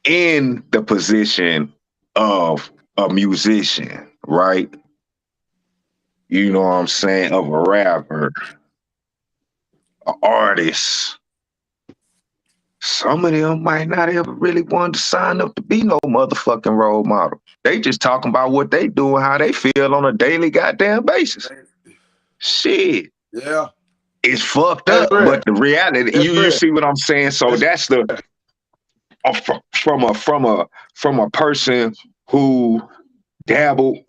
[SPEAKER 1] in the position of a musician, right? You know what I'm saying, of a rapper, an artist, some of them might not ever really want to sign up to be no motherfucking role model. They just talking about what they do and how they feel on a daily goddamn basis. Shit.
[SPEAKER 5] Yeah.
[SPEAKER 1] It's fucked
[SPEAKER 2] That's
[SPEAKER 1] up,
[SPEAKER 2] real.
[SPEAKER 1] but the reality,
[SPEAKER 2] That's
[SPEAKER 1] you
[SPEAKER 2] real.
[SPEAKER 1] see what I'm saying? So that's the from a person who dabble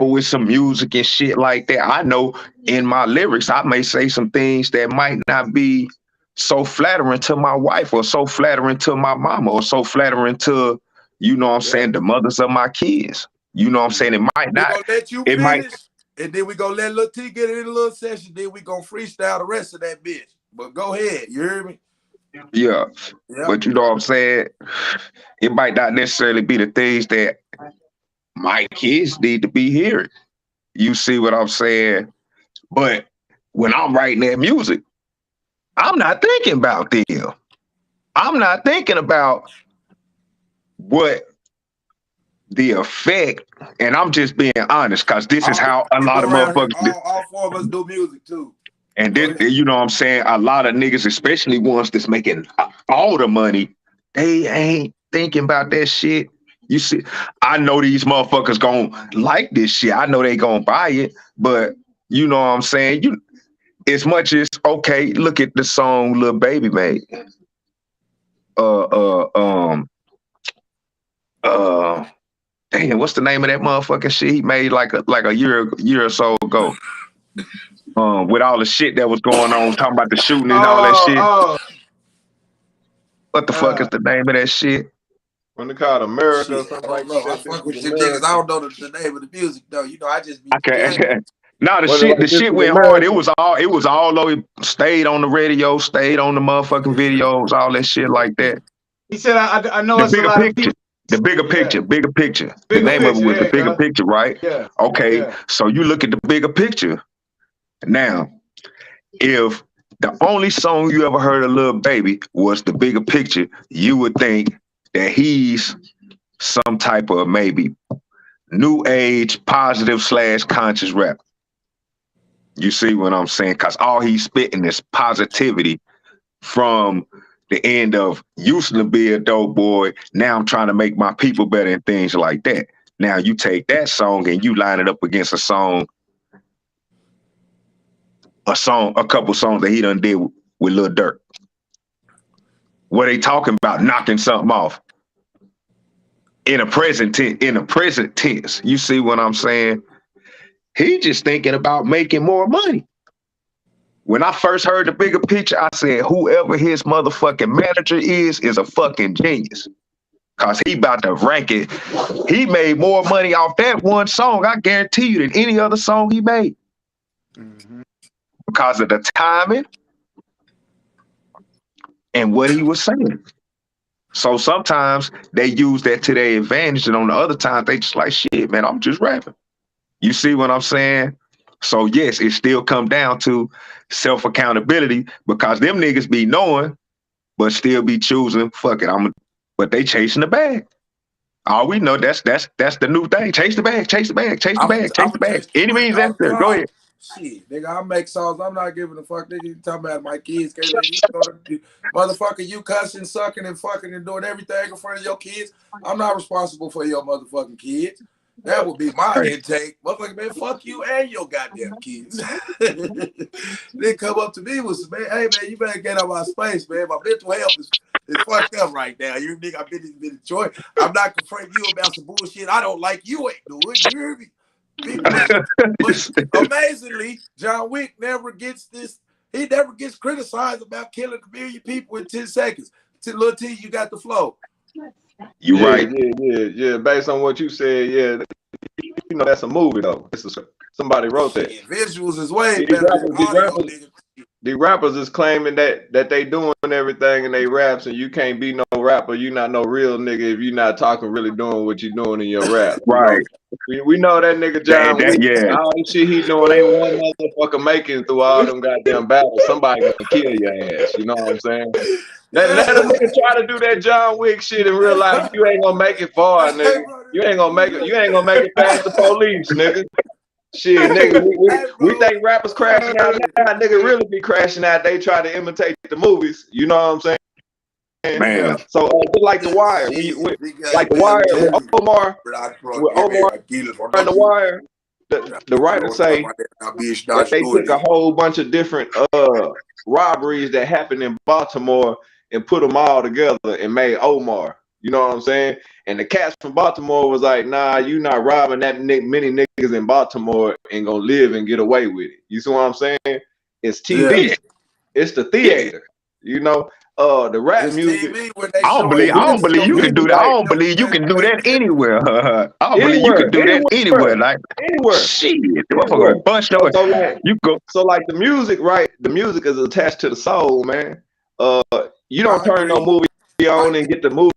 [SPEAKER 1] with some music and shit like that. I know in my lyrics I may say some things that might not be so flattering to my wife or so flattering to my mama or so flattering to, you know what I'm saying, the mothers of my kids. You know what I'm saying? It might
[SPEAKER 5] We're
[SPEAKER 1] not.
[SPEAKER 5] gonna let you
[SPEAKER 1] It might.
[SPEAKER 5] finish, and then we gonna let Lil T get in a little session, then we gonna freestyle the rest of that bitch. But go ahead, you hear me?
[SPEAKER 1] Yeah.
[SPEAKER 5] Yeah.
[SPEAKER 1] But you know what I'm saying? It might not necessarily be the things that my kids need to be hearing. You see what I'm saying? But when I'm writing that music, I'm not thinking about them. I'm not thinking about what the effect, and I'm just being honest, because this is how a lot of
[SPEAKER 5] around here,
[SPEAKER 1] motherfuckers,
[SPEAKER 5] all four of us do music too.
[SPEAKER 1] and this, you know what I'm saying, a lot of niggas, especially ones that's making all the money, they ain't thinking about that shit. You see, I know these motherfuckers gonna like this shit. I know they gonna buy it, but you know what I'm saying? You, as much as, okay, look at the song Lil Baby made. Damn, what's the name of that motherfucking shit he made like a year or so ago? With all the shit that was going on, talking about the shooting and all that shit. What the fuck is the name of that shit?
[SPEAKER 6] When they call it America or
[SPEAKER 5] Shit,
[SPEAKER 6] something
[SPEAKER 5] I
[SPEAKER 6] like
[SPEAKER 5] don't know. I
[SPEAKER 6] that.
[SPEAKER 5] fuck
[SPEAKER 6] This
[SPEAKER 5] with
[SPEAKER 6] is
[SPEAKER 5] them niggas. I
[SPEAKER 6] America.
[SPEAKER 5] don't know the name of the music though. You know, I just be
[SPEAKER 1] Okay. No,
[SPEAKER 6] Was it like
[SPEAKER 1] the
[SPEAKER 6] This
[SPEAKER 1] shit
[SPEAKER 6] Is
[SPEAKER 1] went hard. It
[SPEAKER 6] America?
[SPEAKER 1] was all over, stayed on the radio, stayed on the motherfucking videos, all that shit like that.
[SPEAKER 2] He said, I know
[SPEAKER 1] The
[SPEAKER 2] it's a
[SPEAKER 1] bigger
[SPEAKER 2] lot of
[SPEAKER 1] picture.
[SPEAKER 2] people.
[SPEAKER 1] The bigger
[SPEAKER 2] Yeah.
[SPEAKER 1] picture, bigger picture. The
[SPEAKER 2] Bigger
[SPEAKER 1] name of it
[SPEAKER 2] picture,
[SPEAKER 1] was
[SPEAKER 2] there
[SPEAKER 1] The
[SPEAKER 2] you
[SPEAKER 1] Bigger
[SPEAKER 2] go.
[SPEAKER 1] Picture, right?
[SPEAKER 2] Yeah.
[SPEAKER 1] Okay,
[SPEAKER 2] Yeah.
[SPEAKER 1] so you look at the bigger picture. Now, if the only song you ever heard of Lil Baby was The Bigger Picture, you would think that he's some type of maybe new age positive / conscious rap. You see what I'm saying? Because all he's spitting is positivity from the end of used to be a dope boy. Now I'm trying to make my people better and things like that. Now you take that song and you line it up against a couple songs that he done did with Lil Durk. Where they talking about knocking something off in a present tense. You see what I'm saying? He just thinking about making more money. When I first heard The Bigger Picture, I said, whoever his motherfucking manager is a fucking genius. Cause he about to rank it. He made more money off that one song, I guarantee you, than any other song he made.
[SPEAKER 6] Mm-hmm.
[SPEAKER 1] Because of the timing and what he was saying. So sometimes they use that to their advantage, and on the other times they just like, shit, man, I'm just rapping. You see what I'm saying? So yes, it still come down to self-accountability, because them niggas be knowing, but still be choosing, fuck it, but they chasing the bag. All we know, that's the new thing. Chase the bag, chase the bag, chase the
[SPEAKER 5] I'm
[SPEAKER 1] bag, chase the
[SPEAKER 5] a
[SPEAKER 1] bag.
[SPEAKER 5] chase the
[SPEAKER 1] Any
[SPEAKER 5] money
[SPEAKER 1] means
[SPEAKER 5] all the
[SPEAKER 1] necessary. Go
[SPEAKER 5] time.
[SPEAKER 1] ahead.
[SPEAKER 5] Shit, nigga, I make songs. I'm not giving a fuck. Nigga, talking about my kids. Can't let you go to motherfucker. You cussing, sucking, and fucking and doing everything in front of your kids. I'm not responsible for your motherfucking kids. That would be my
[SPEAKER 1] Right.
[SPEAKER 5] intake. Motherfucker, man, fuck you and your goddamn kids. They come up to me with some, man, hey, man, you better get out of my space, man. My mental health is fucked up right now. You nigga, I've been in Detroit. I'm not confronting you about some bullshit I don't like. You ain't doing. You hear me? But amazingly, John Wick never gets this. He never gets criticized about killing a million people in 10 seconds. Lil T, you got the flow.
[SPEAKER 1] You right.
[SPEAKER 6] Yeah. Based on what you said, yeah, you know that's a movie though. Somebody wrote that.
[SPEAKER 5] Shit, visuals is way better than audio, nigga.
[SPEAKER 6] The rappers is claiming that they doing everything in they raps, and you can't be no no rapper, you not no real nigga if you not talking really doing what you doing in your rap. You
[SPEAKER 1] Right.
[SPEAKER 6] know? We know that nigga John Wick,
[SPEAKER 1] Yeah.
[SPEAKER 6] all the shit he doing ain't one motherfucker making through all them goddamn battles. Somebody gonna kill your ass. You know what I'm saying? Let a nigga try to do that John Wick shit in real life. You ain't gonna make it far, nigga. You ain't gonna make it. You ain't gonna make it past the police, nigga. Shit, nigga, we think rappers crashing out now. Nigga really be crashing out. They try to imitate the movies. You know what I'm saying?
[SPEAKER 1] Man.
[SPEAKER 6] So just like The Wire, like The Wire with Omar and The Wire, the writers say that they took a whole bunch of different robberies that happened in Baltimore and put them all together and made Omar. You know what I'm saying? And the cats from Baltimore was like, nah, you not robbing that many niggas in Baltimore and gonna live and get away with it. You see what I'm saying? It's TV. Yeah. It's the theater. You know, the rap music.
[SPEAKER 1] I don't believe you can do that. I don't believe you can do that anywhere. I don't believe you can do that anywhere. Like
[SPEAKER 6] anywhere.
[SPEAKER 1] Shit, motherfucker, bust your you go.
[SPEAKER 6] So like the music, right? The music is attached to the soul, man. You don't turn no movie on and get the movie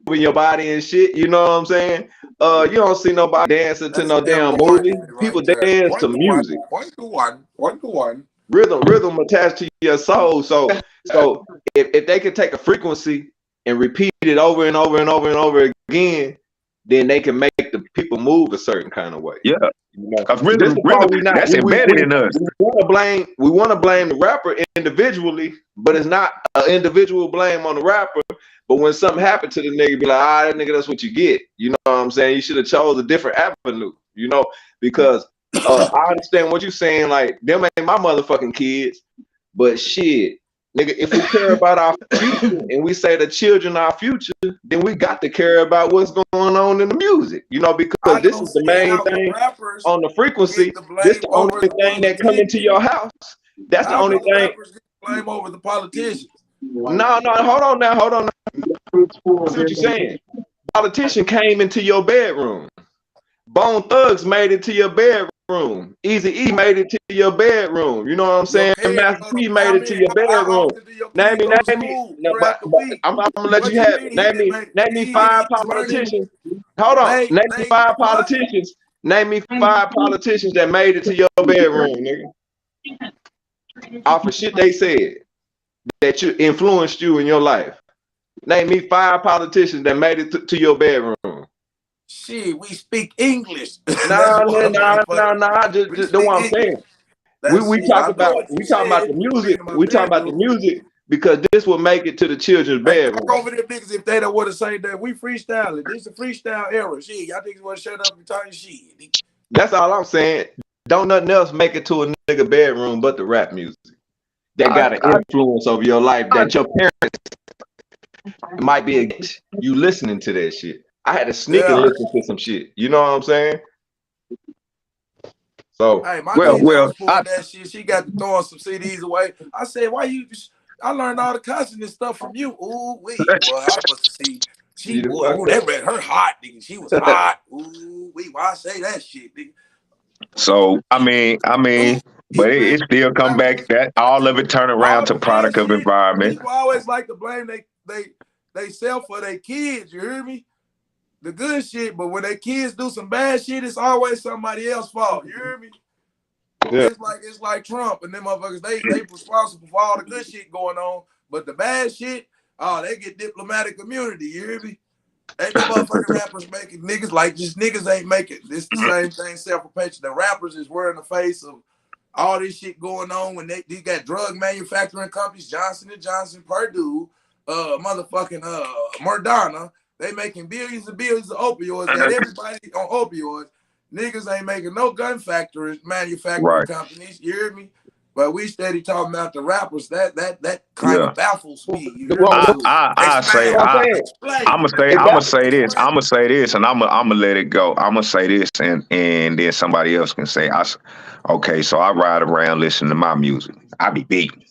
[SPEAKER 6] in your body and shit. You know what I'm saying? You don't see nobody dancing to no damn movie. People dance to music.
[SPEAKER 5] One to one.
[SPEAKER 6] Rhythm attached to your soul. So if they could take a frequency and repeat it over and over and over and over again, then they can make the people move a certain kind of way.
[SPEAKER 1] Yeah.
[SPEAKER 6] Because
[SPEAKER 1] rhythm, that's embedded in us.
[SPEAKER 6] We want to blame the rapper individually, but it's not an individual blame on the rapper. But when something happened to the nigga, be like, that nigga, that's what you get. You know what I'm saying? You should have chose a different avenue, you know, because I understand what you're saying. Like, them ain't my motherfucking kids, but shit, nigga, if we care about our future and we say the children are our future, then we got to care about what's going on in the music, you know, because this is the main thing on the frequency. This is the only thing that come into your house. That's the only thing.
[SPEAKER 5] Blame over the politicians.
[SPEAKER 6] No, hold on now. That's what you're saying. Politician came into your bedroom. Bone Thugs made it to your bedroom. Easy E made it to your bedroom. You know what I'm saying? Master P made it to your bedroom. Name me. No, but I'm gonna let you have it. Name me 5 politicians. Hold on. Name me 5 politicians. Name me 5 politicians that made it to your bedroom, nigga. Off of shit they said that you influenced you in your life. Name me 5 politicians that made it to your bedroom.
[SPEAKER 5] Shit, we speak English.
[SPEAKER 6] No. Just the one I'm saying. We talk about the music. We talk about the music because this will make it to the children's bedroom.
[SPEAKER 5] Over there, niggas, if they don't want to say that, we freestyling. This is a freestyle era. Shit, y'all niggas want to shut up and talk shit.
[SPEAKER 6] That's all I'm saying. Don't nothing else make it to a nigga bedroom but the rap music. That got an influence over your life that your parents might be against you listening to that shit. I had to sneak and listen to some shit. You know what I'm saying? So,
[SPEAKER 5] hey, my that shit. She got to throwing some CDs away. I said, why you? I learned all the consonant stuff from you. Ooh, wait, boy, I must have seen. She, that read her hot, nigga. She was hot. Ooh, wait, why I say that shit, nigga?
[SPEAKER 1] So I mean, but it still come back that all of it turn around to product of environment.
[SPEAKER 5] People always like to blame they self for their kids. You hear me? The good shit, but when their kids do some bad shit, it's always somebody else's fault. You hear me? Yeah. It's like Trump and them motherfuckers. They responsible for all the good shit going on, but the bad shit, they get diplomatic immunity. You hear me? Ain't the motherfucking rappers making niggas like just niggas ain't making. This the same thing self-perpetuating. The rappers is wearing the face of all this shit going on when they got drug manufacturing companies, Johnson & Johnson, Purdue, motherfucking Moderna. They making billions and billions of opioids. Got everybody on opioids. Niggas ain't making no gun factories, manufacturing companies. You hear me? But we steady talking about the rappers. That kind of baffles me. You hear me?
[SPEAKER 1] I'ma say this, and I'm gonna let it go. I'm gonna say this, and then somebody else can say, okay, so I ride around listening to my music. I be beating.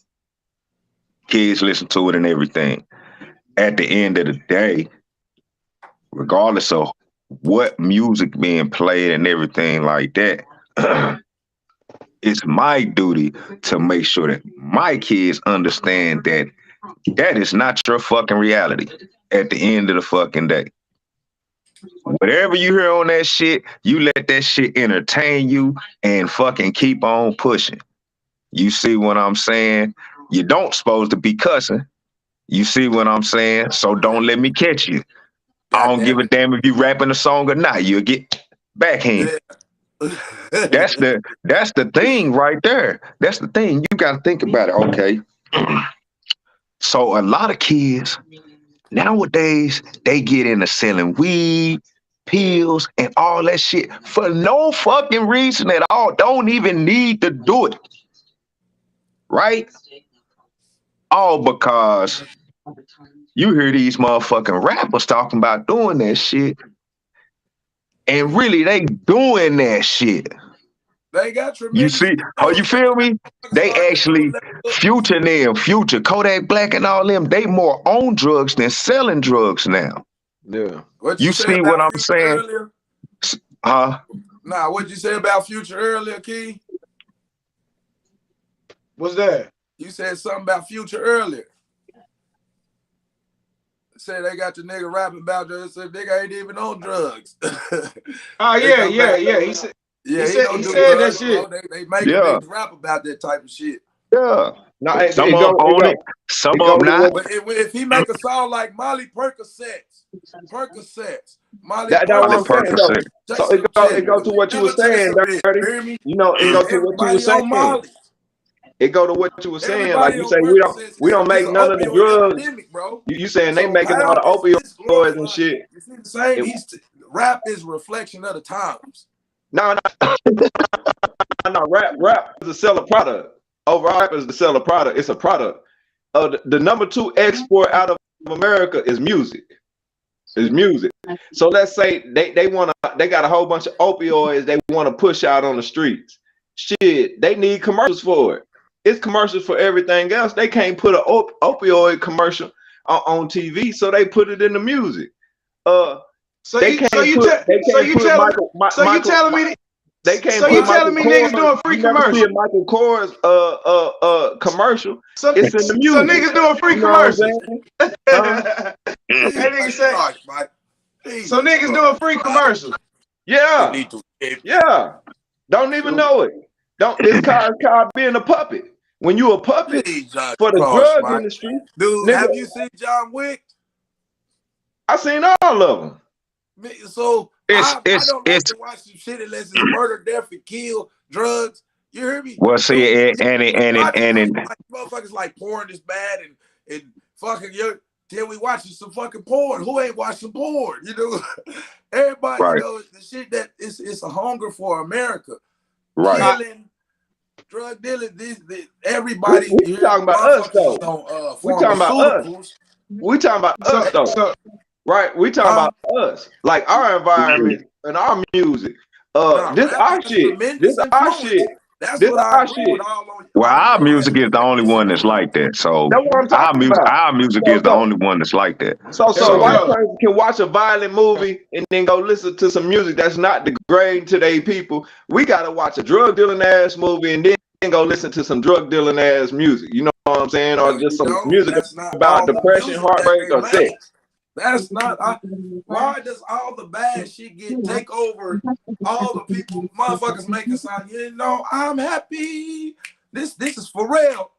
[SPEAKER 1] Kids listen to it and everything. At the end of the day, regardless of what music being played and everything like that, it's my duty to make sure that my kids understand that that is not your fucking reality. at the end of the fucking day. Whatever you hear on that shit, you let that shit entertain you and fucking keep on pushing. You see what I'm saying? You don't supposed to be cussing. You see what I'm saying? So don't let me catch you. I don't give a damn if you rapping a song or not. You'll get backhand. That's the thing right there. That's the thing. You got to think about it. Okay. So a lot of kids nowadays, they get into selling weed, pills, and all that shit for no fucking reason at all. Don't even need to do it. Right? All because you hear these motherfucking rappers talking about doing that shit. And really, they doing that shit.
[SPEAKER 5] They got tremendous.
[SPEAKER 1] You see, you feel me? They actually, Future, Kodak Black and all them, they more on drugs than selling drugs now.
[SPEAKER 6] Yeah.
[SPEAKER 5] What
[SPEAKER 1] you see what I'm saying?
[SPEAKER 5] Earlier?
[SPEAKER 1] Huh?
[SPEAKER 5] Nah, what'd you say about Future earlier, Key?
[SPEAKER 2] What's that?
[SPEAKER 5] You said something about Future earlier. Said they got the nigga rapping about drugs. Said nigga ain't even on drugs.
[SPEAKER 2] Oh yeah. He said.
[SPEAKER 5] Yeah,
[SPEAKER 2] he said that shit.
[SPEAKER 5] Bro. They make niggas rap about that type of shit.
[SPEAKER 1] Yeah.
[SPEAKER 6] No,
[SPEAKER 1] some of them own it. Some of them not.
[SPEAKER 5] But if he make a song like Molly Percocets, Molly
[SPEAKER 1] Percocet.
[SPEAKER 6] So it go to what you were saying, Dirty. You know, it go to what you were saying. It go to what you were saying. Like you say, we don't make none of the drugs. You saying they making all the opioids and shit.
[SPEAKER 5] You see the same? Rap is a reflection of the times.
[SPEAKER 6] No, rap is a seller product. Overall, rap is the seller product. It's a product. The number 2 export out of America is music. So let's say they got a whole bunch of opioids they want to push out on the streets. Shit, they need commercials for it. It's commercials for everything else. They can't put an opioid commercial on TV, so they put it in the music.
[SPEAKER 2] So you telling me
[SPEAKER 6] they can't.
[SPEAKER 2] So you telling me niggas doing free commercials?
[SPEAKER 6] Michael Kors commercial.
[SPEAKER 2] So
[SPEAKER 6] it's in the music.
[SPEAKER 2] So niggas doing free commercials. That nigga say. So niggas doing free commercials.
[SPEAKER 6] Yeah. Yeah. Don't even know it. It's called being a puppet. When you a puppet for the drug industry,
[SPEAKER 5] dude. Nigga, have you seen John Wick?
[SPEAKER 6] I seen all of them.
[SPEAKER 5] So I don't like to watch some shit unless it's murder, death, and kill, drugs. You hear me?
[SPEAKER 1] Well, see, and
[SPEAKER 5] motherfuckers like porn is bad and fucking till we watching some fucking porn. Who ain't watching porn? You know, everybody knows the shit that it's a hunger for America.
[SPEAKER 1] Right.
[SPEAKER 5] Killing, drug dealing. Everybody.
[SPEAKER 6] We talking about us though. We talking about us. We talking about us though. Right, we talking about us, like our environment and our music. This our shit. This our shit. This our shit.
[SPEAKER 1] Well, our music is the only one that's like that. So our music is the only one that's like that.
[SPEAKER 6] So white person can watch a violent movie and then go listen to some music that's not degrading to their people. We gotta watch a drug dealing ass movie and then go listen to some drug dealing ass music. You know what I'm saying? Or just some music about depression, heartbreak, or sex.
[SPEAKER 5] That's not. Why does all the bad shit take over? All the people, motherfuckers making sound. You know, I'm happy. This is for real.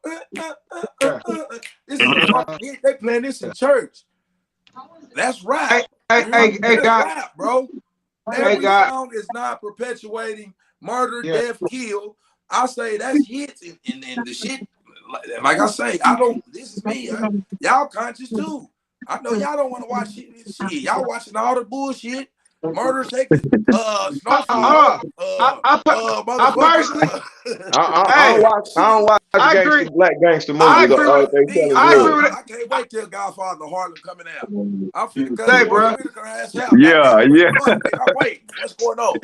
[SPEAKER 5] This is fucking. They playing this in church. That's rap.
[SPEAKER 2] Hey, God,
[SPEAKER 5] rap, bro. Every song is not perpetuating murder, death, kill. I say that's hits and the shit. Like I say, I don't. This is me. Y'all conscious too. I know y'all don't want to watch shit. Y'all watching all the bullshit, murder, sex,
[SPEAKER 2] I
[SPEAKER 6] don't watch black gangster movies.
[SPEAKER 5] I can't wait till Godfather Harlem coming out. I'm finna cut
[SPEAKER 2] bro.
[SPEAKER 5] Wait, what's going on?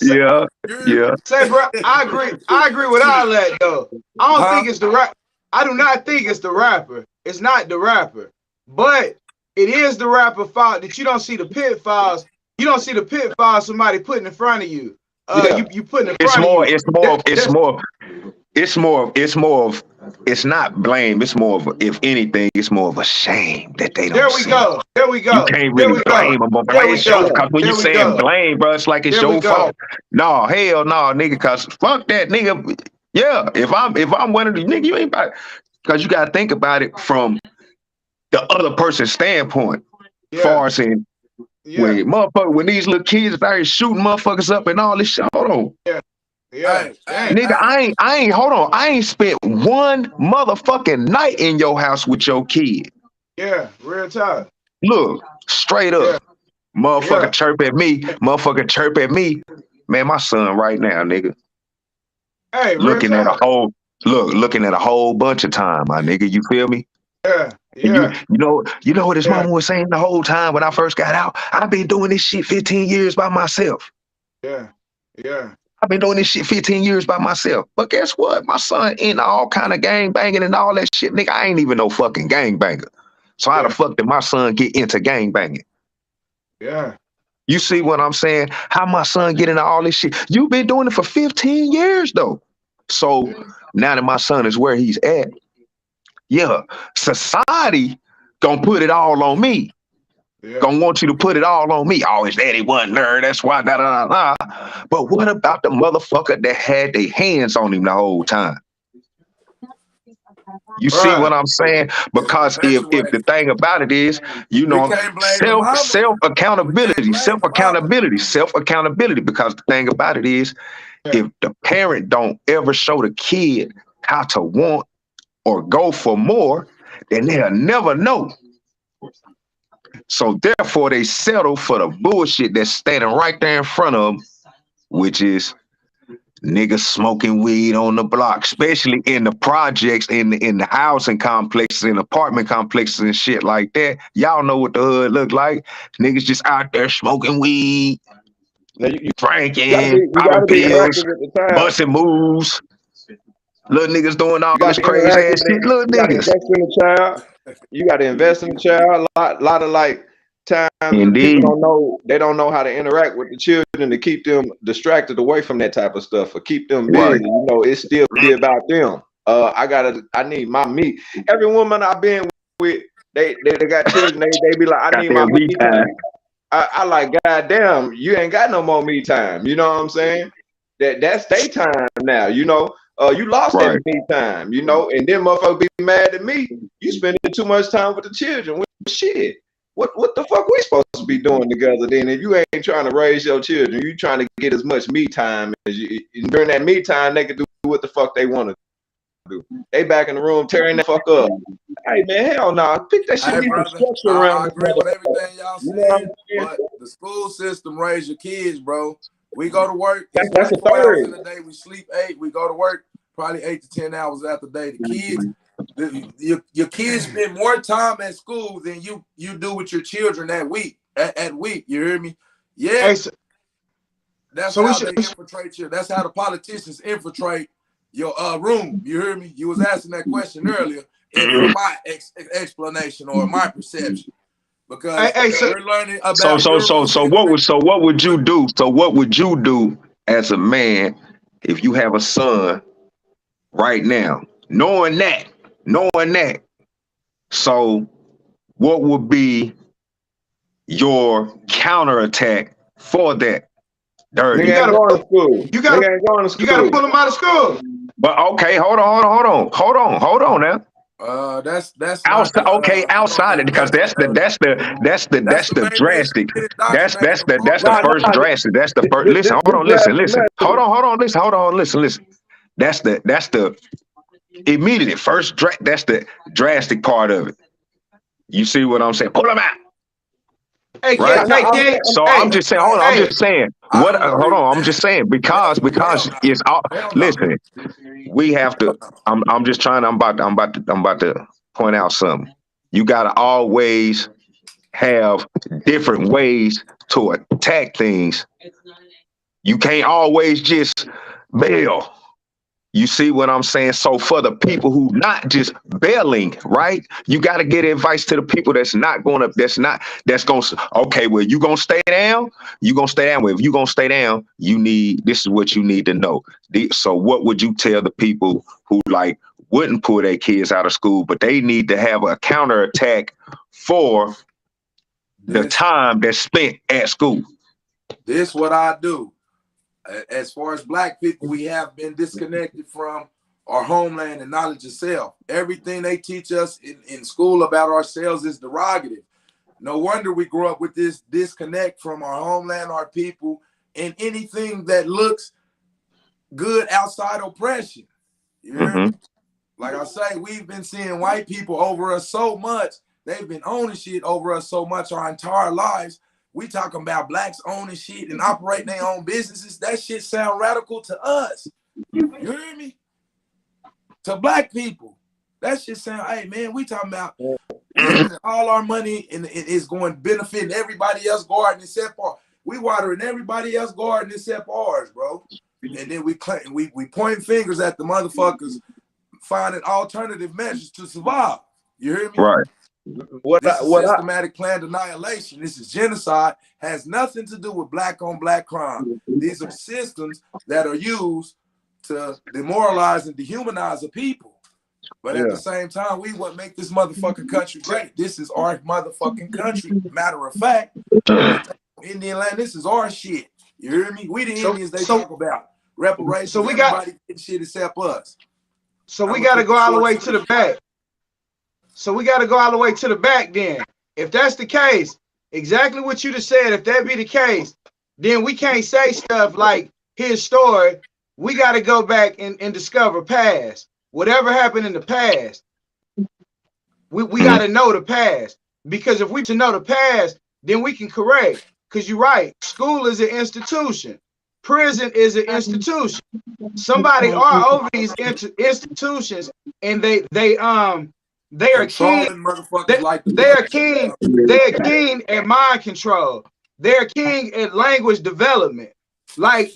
[SPEAKER 2] Say, bro, I agree with all that though. I don't think it's the rap. I do not think it's the rapper. It's not the rapper, but it is the rapper fault that you don't see the pitfalls. You don't see the pitfalls somebody putting in front of you. You putting in front of you.
[SPEAKER 1] It's more. it's not blame. It's more of if anything, it's more of a shame that they don't.
[SPEAKER 2] There we go. There we go.
[SPEAKER 1] You can't really blame them, bro. It's your, because when you saying blame, bro, it's like it's your fault. No, hell no, nigga. Cause fuck that, nigga. Yeah, if I'm one of the nigga, you ain't about. Cause you gotta think about it from the other person's standpoint. Far as in when these little kids started shooting motherfuckers up and all this shit. Hold on. Nigga, I ain't hold on. I ain't spent one motherfucking night in your house with your kid.
[SPEAKER 2] Yeah, real time.
[SPEAKER 1] Look, straight up. Motherfucker chirp at me. Motherfucker chirp at me. Man, my son right now, nigga.
[SPEAKER 2] Hey,
[SPEAKER 1] looking at a whole bunch of time, my nigga. You feel me?
[SPEAKER 2] Yeah.
[SPEAKER 1] You know what his mama was saying the whole time when I first got out? I've been doing this shit 15 years by myself.
[SPEAKER 2] Yeah.
[SPEAKER 1] I've been doing this shit 15 years by myself. But guess what? My son in all kind of gang banging and all that shit. Nigga, I ain't even no fucking gang banger. So how the fuck did my son get into gang banging?
[SPEAKER 2] Yeah.
[SPEAKER 1] You see what I'm saying? How my son get into all this shit? You've been doing it for 15 years though. So now that my son is where he's at, society gonna put it all on me. Gonna want you to put it all on me. Oh, his daddy wasn't there. That's why. But what about the motherfucker that had their hands on him the whole time? You see what I'm saying? Because if the thing about it is, you know, self accountability. Because the thing about it is, if the parent don't ever show the kid how to want or go for more, then they'll never know. So therefore, they settle for the bullshit that's standing right there in front of them, which is niggas smoking weed on the block, especially in the projects, in the housing complexes, in apartment complexes and shit like that. Y'all know what the hood look like. Niggas just out there smoking weed, drinking, popping pills, busting moves. Little niggas doing all this crazy ass shit. Little niggas.
[SPEAKER 6] You got to invest in the child. A lot of like times people don't know how to interact with the children to keep them distracted away from that type of stuff or keep them busy.
[SPEAKER 1] Right.
[SPEAKER 6] You know, it's still be about them. I need my me. Every woman I've been with, they got children. They be like, I need my me time. I like, goddamn, you ain't got no more me time. You know what I'm saying? That's their time now. You know. You lost that me time, you know, and then motherfuckers be mad at me. You spending too much time with the children. Well, shit. What the fuck we supposed to be doing together then? If you ain't trying to raise your children, you trying to get as much me time as you. And during that me time, they can do what the fuck they want to do. They back in the room tearing that fuck up. Hey man, hell no. Pick that shit.
[SPEAKER 5] I agree with everything y'all said, but the school system raise your kids, bro. We go to work. It's 24 hours in a day. We sleep 8. We go to work probably 8 to 10 hours after the day. The kids, your kids spend more time at school than you do with your children that week. At week, you hear me? Yeah.
[SPEAKER 2] Hey,
[SPEAKER 5] that's how they infiltrate you. That's how the politicians infiltrate your room. You hear me? You was asking that question earlier. In my explanation or my perception. Because we're learning about
[SPEAKER 1] so what would you do? So what would you do as a man if you have a son right now, knowing that? So what would be your counterattack for that? Dirty.
[SPEAKER 6] You gotta go to school. You gotta
[SPEAKER 2] pull them out of school.
[SPEAKER 1] But okay, hold on now.
[SPEAKER 5] That's
[SPEAKER 1] outside. Okay, outside it, because that's the drastic. That's the first drastic. That's the first. Listen, hold on. Listen. That's the immediate first. That's the drastic part of it. You see what I'm saying? Pull them out.
[SPEAKER 2] Hey,
[SPEAKER 1] right? So I'm just saying. Hold on. I'm just saying. What? Hold on. I'm just saying because it's all. Listen, we have to. I'm just trying. I'm about to point out something. You gotta always have different ways to attack things. You can't always just bail. You see what I'm saying? So for the people who not just bailing, right? You got to get advice to the people that's not going to, that's going to, okay, well, you going to stay down? You going to stay down? Well, if you going to stay down, this is what you need to know. So what would you tell the people who like wouldn't pull their kids out of school, but they need to have a counterattack for the time that's spent at school?
[SPEAKER 5] This what I do. As far as black people, we have been disconnected from our homeland and knowledge of self. Everything they teach us in school about ourselves is derogative. No wonder we grew up with this disconnect from our homeland, our people, and anything that looks good outside oppression. You hear me? Like I say, we've been seeing white people over us so much. They've been owning shit over us so much our entire lives. We talking about blacks owning shit and operating their own businesses. That shit sound radical to us. You hear me? To black people, that shit sound, hey man, we talking about all our money and it is going benefiting everybody else garden except ours. We watering everybody else garden except ours, bro. And then we point fingers at the motherfuckers finding alternative measures to survive. You hear me?
[SPEAKER 1] Right.
[SPEAKER 5] This is systematic planned annihilation. This is genocide. Has nothing to do with black on black crime. These are systems that are used to demoralize and dehumanize a people. But at the same time, we want to make this motherfucking country great. This is our motherfucking country. Matter of fact, Indian land, this is our shit. You hear me? We the Indians they talk about. Reparations. So we got shit except us.
[SPEAKER 2] So we got to go all the way to the back. So we got to go all the way to the back then. If that's the case, exactly what you just said, if that be the case, then we can't say stuff like his story. We got to go back and discover past. Whatever happened in the past, we got to know the past. Because if we to know the past, then we can correct. Because you're right, school is an institution. Prison is an institution. Somebody are over these institutions, and they are keen. They are keen. They are keen at mind control. They're keen at language development. Like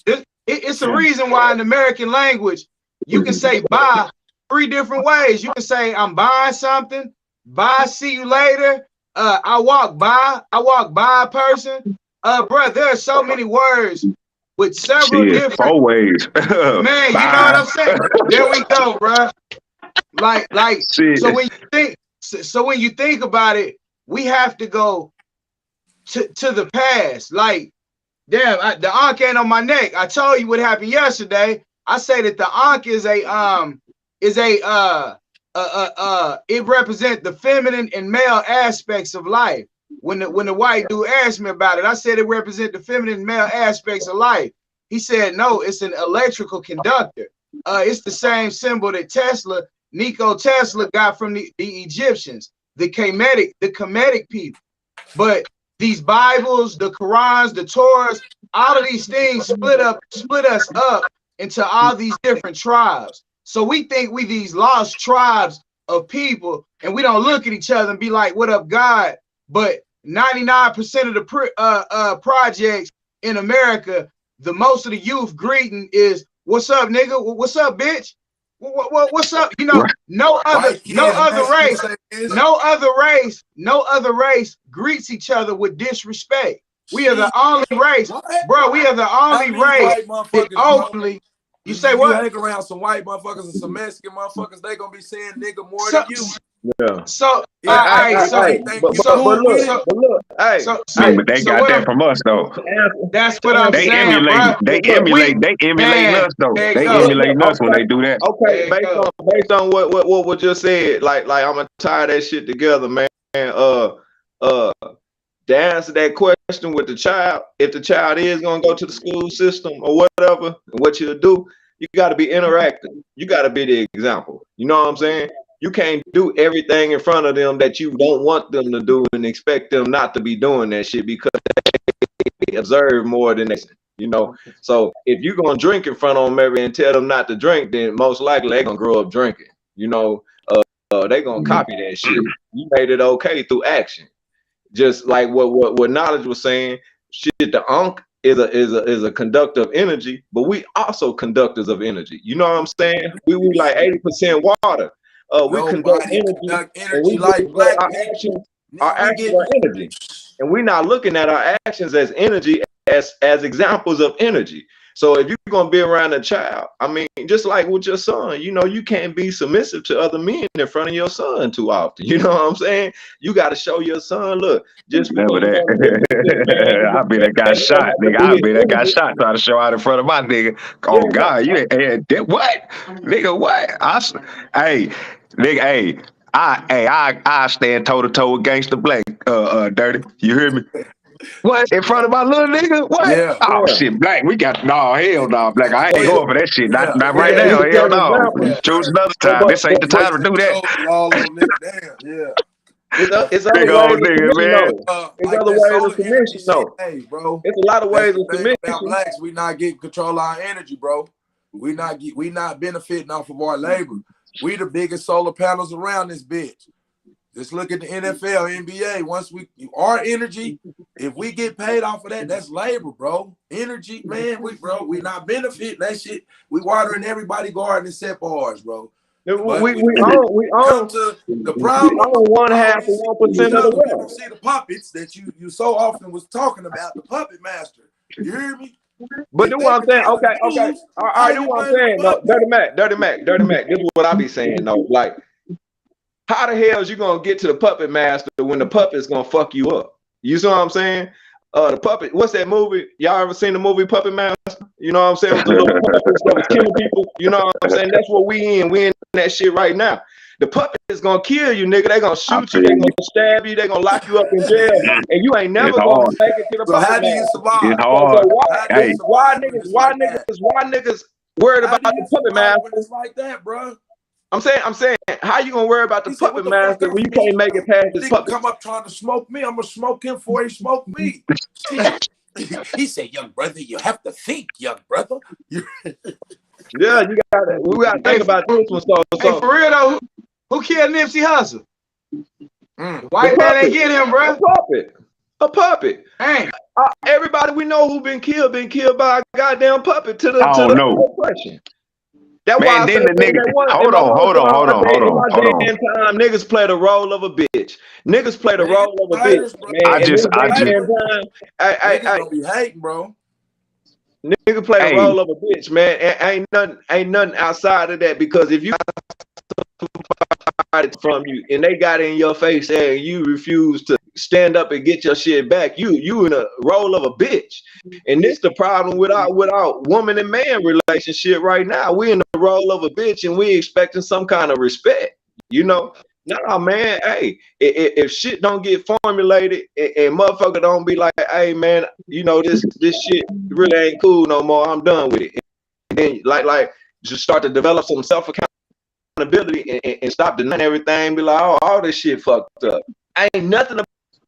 [SPEAKER 2] it's a reason why in American language you can say bye 3 different ways. You can say I'm buying something. Bye. See you later. I walk by a person. Bro, there are so many words with several different
[SPEAKER 1] 4 ways.
[SPEAKER 2] Man, you know what I'm saying? There we go, bro. Like so when you think about it, we have to go to the past. Like, damn, the ankh ain't on my neck. I told you what happened yesterday. I say that the ankh is it represents the feminine and male aspects of life. When the white dude asked me about it, I said it represents the feminine and male aspects of life. He said, no, it's an electrical conductor. It's the same symbol that Nikola Tesla got from the Egyptians, the Kemetic people. But these Bibles, the Qurans, the Torahs, all of these things split us up into all these different tribes. So we think we these lost tribes of people, and we don't look at each other and be like, what up, God? But 99% of the projects in America, the most of the youth greeting is, what's up, nigga? What's up, bitch? What's up? You know, no other race greets each other with disrespect. We are the only race, bro. We are the only race that openly. You say what?
[SPEAKER 5] You hang around some white motherfuckers and some Mexican motherfuckers, they gonna be saying nigga more than you.
[SPEAKER 1] Yeah.
[SPEAKER 2] So,
[SPEAKER 1] but they got that from us though.
[SPEAKER 2] That's what I'm saying, bro.
[SPEAKER 1] They emulate us though. They emulate us when they do that.
[SPEAKER 6] Okay, based on what was just said, like I'm gonna tie that shit together, man. To answer that question with the child, if the child is gonna go to the school system or whatever, what you'll do, you gotta be interactive. You gotta be the example. You know what I'm saying? You can't do everything in front of them that you don't want them to do and expect them not to be doing that shit because they observe more than they, you know. So if you're gonna drink in front of them and tell them not to drink, then most likely they're gonna grow up drinking. You know, they're gonna copy that shit. You made it okay through action. Just like what Knowledge was saying, shit, the Ankh
[SPEAKER 7] is a conductor of energy, but we also conductors of energy. You know what I'm saying? We like 80% water. We conduct energy, and we
[SPEAKER 5] like black
[SPEAKER 7] our
[SPEAKER 5] people.
[SPEAKER 7] actions. Our actions are energy, and we're not looking at our actions as energy, as examples of energy. So if you're gonna be around a child, I mean, just like with your son, you know, you can't be submissive to other men in front of your son too often. You know what I'm saying? You got to show your son, look, just
[SPEAKER 1] remember that. I be that got shot, nigga. I be that got shot trying to show out in front of my nigga. Oh God, you ain't what, nigga? What? Hey, nigga, hey. I stand toe to toe with Gangsta Black, Dirty. You hear me? What? In front of my little nigga? What?
[SPEAKER 5] Yeah.
[SPEAKER 1] Oh shit, Black. We got hell no, Black. I ain't going for that shit. Not right
[SPEAKER 7] Yeah,
[SPEAKER 1] now.
[SPEAKER 7] he's
[SPEAKER 1] Hell
[SPEAKER 7] an
[SPEAKER 1] no.
[SPEAKER 7] example.
[SPEAKER 1] Choose another time. This ain't the time to do that.
[SPEAKER 5] All on nigga, damn, yeah.
[SPEAKER 7] It's other
[SPEAKER 1] Big
[SPEAKER 7] ways
[SPEAKER 1] old
[SPEAKER 7] of
[SPEAKER 1] nigga,
[SPEAKER 7] submission,
[SPEAKER 1] man.
[SPEAKER 7] though. It's
[SPEAKER 5] Like
[SPEAKER 7] other
[SPEAKER 5] that
[SPEAKER 7] ways of
[SPEAKER 5] solar energy
[SPEAKER 7] submission, though.
[SPEAKER 5] shit, hey, bro.
[SPEAKER 7] It's a lot of ways
[SPEAKER 5] That's
[SPEAKER 7] of
[SPEAKER 5] the thing about
[SPEAKER 7] submission.
[SPEAKER 5] blacks. We not getting control of our energy, bro. We not benefiting off of our labor. We the biggest solar panels around this bitch. Just look at the NFL, NBA. Once our energy, if we get paid off of that, that's labor, bro. Energy, man, we not benefiting that shit. We watering everybody garden except ours, bro. But
[SPEAKER 7] We
[SPEAKER 5] come
[SPEAKER 7] own
[SPEAKER 5] to the
[SPEAKER 7] we
[SPEAKER 5] problem.
[SPEAKER 7] own 1/2 of 1% of the
[SPEAKER 5] We don't
[SPEAKER 7] wealth.
[SPEAKER 5] see the puppets that you so often was talking about, the puppet master. You hear me?
[SPEAKER 7] But do what I'm saying. Okay. All right, do what I'm saying. No, Dirty Mac. This is what I be saying, though. Like, how the hell is you gonna get to the puppet master when the puppet's gonna fuck you up? You see what I'm saying? The puppet. What's that movie? Y'all ever seen the movie Puppet Master? You know what I'm saying? With the little puppets that was killing people. You know what I'm saying? That's what we in. We in that shit right now. The puppet is gonna kill you, nigga. They gonna shoot you. They gonna stab you. They gonna lock you up in jail, and you ain't never gonna make it to the
[SPEAKER 5] So how
[SPEAKER 7] puppet
[SPEAKER 5] do you
[SPEAKER 7] master.
[SPEAKER 5] survive?
[SPEAKER 1] It's hard.
[SPEAKER 7] Why
[SPEAKER 5] Like that?
[SPEAKER 7] niggas worried
[SPEAKER 5] How
[SPEAKER 7] about
[SPEAKER 5] do you
[SPEAKER 7] the puppet
[SPEAKER 5] survive
[SPEAKER 7] master?
[SPEAKER 5] when it's like that, bro?
[SPEAKER 7] I'm saying, how you gonna worry about the
[SPEAKER 5] He said,
[SPEAKER 7] puppet
[SPEAKER 5] "What the fuck
[SPEAKER 7] master
[SPEAKER 5] I'm
[SPEAKER 7] when you
[SPEAKER 5] supposed
[SPEAKER 7] can't
[SPEAKER 5] to
[SPEAKER 7] make
[SPEAKER 5] do?
[SPEAKER 7] it past this
[SPEAKER 5] Nigga
[SPEAKER 7] puppet?
[SPEAKER 5] come up trying to smoke me. I'm gonna smoke him before he smoke me." Shit. He said, "Young brother, you have to think, young brother."
[SPEAKER 7] Yeah, we gotta think about this one.
[SPEAKER 2] Hey, for real though, who killed Nipsey Hussle? White man ain't get him, bro.
[SPEAKER 7] A puppet.
[SPEAKER 2] Hey,
[SPEAKER 7] Everybody we know who been killed by a goddamn puppet to the oppression. That's
[SPEAKER 1] Man,
[SPEAKER 7] why I
[SPEAKER 1] then
[SPEAKER 7] say
[SPEAKER 1] the nigga.
[SPEAKER 7] hold on. Damn time, niggas play the role of a bitch. Niggas play the role of a bitch, man.
[SPEAKER 5] Niggas
[SPEAKER 7] Hey,
[SPEAKER 5] be hating, bro.
[SPEAKER 7] Nigga play the role of a bitch, man. Ain't nothing outside of that, because if you from you and they got in your face and you refuse to stand up and get your shit back, you in a role of a bitch. And this the problem with our woman and man relationship right now. We in the role of a bitch and we expecting some kind of respect, you know. Nah, man, hey, if shit don't get formulated and motherfucker don't be like, hey man, you know, this shit really ain't cool no more, I'm done with it. And then like just start to develop some self-accountability and stop denying everything. Be like, oh, all this shit fucked up. Ain't nothing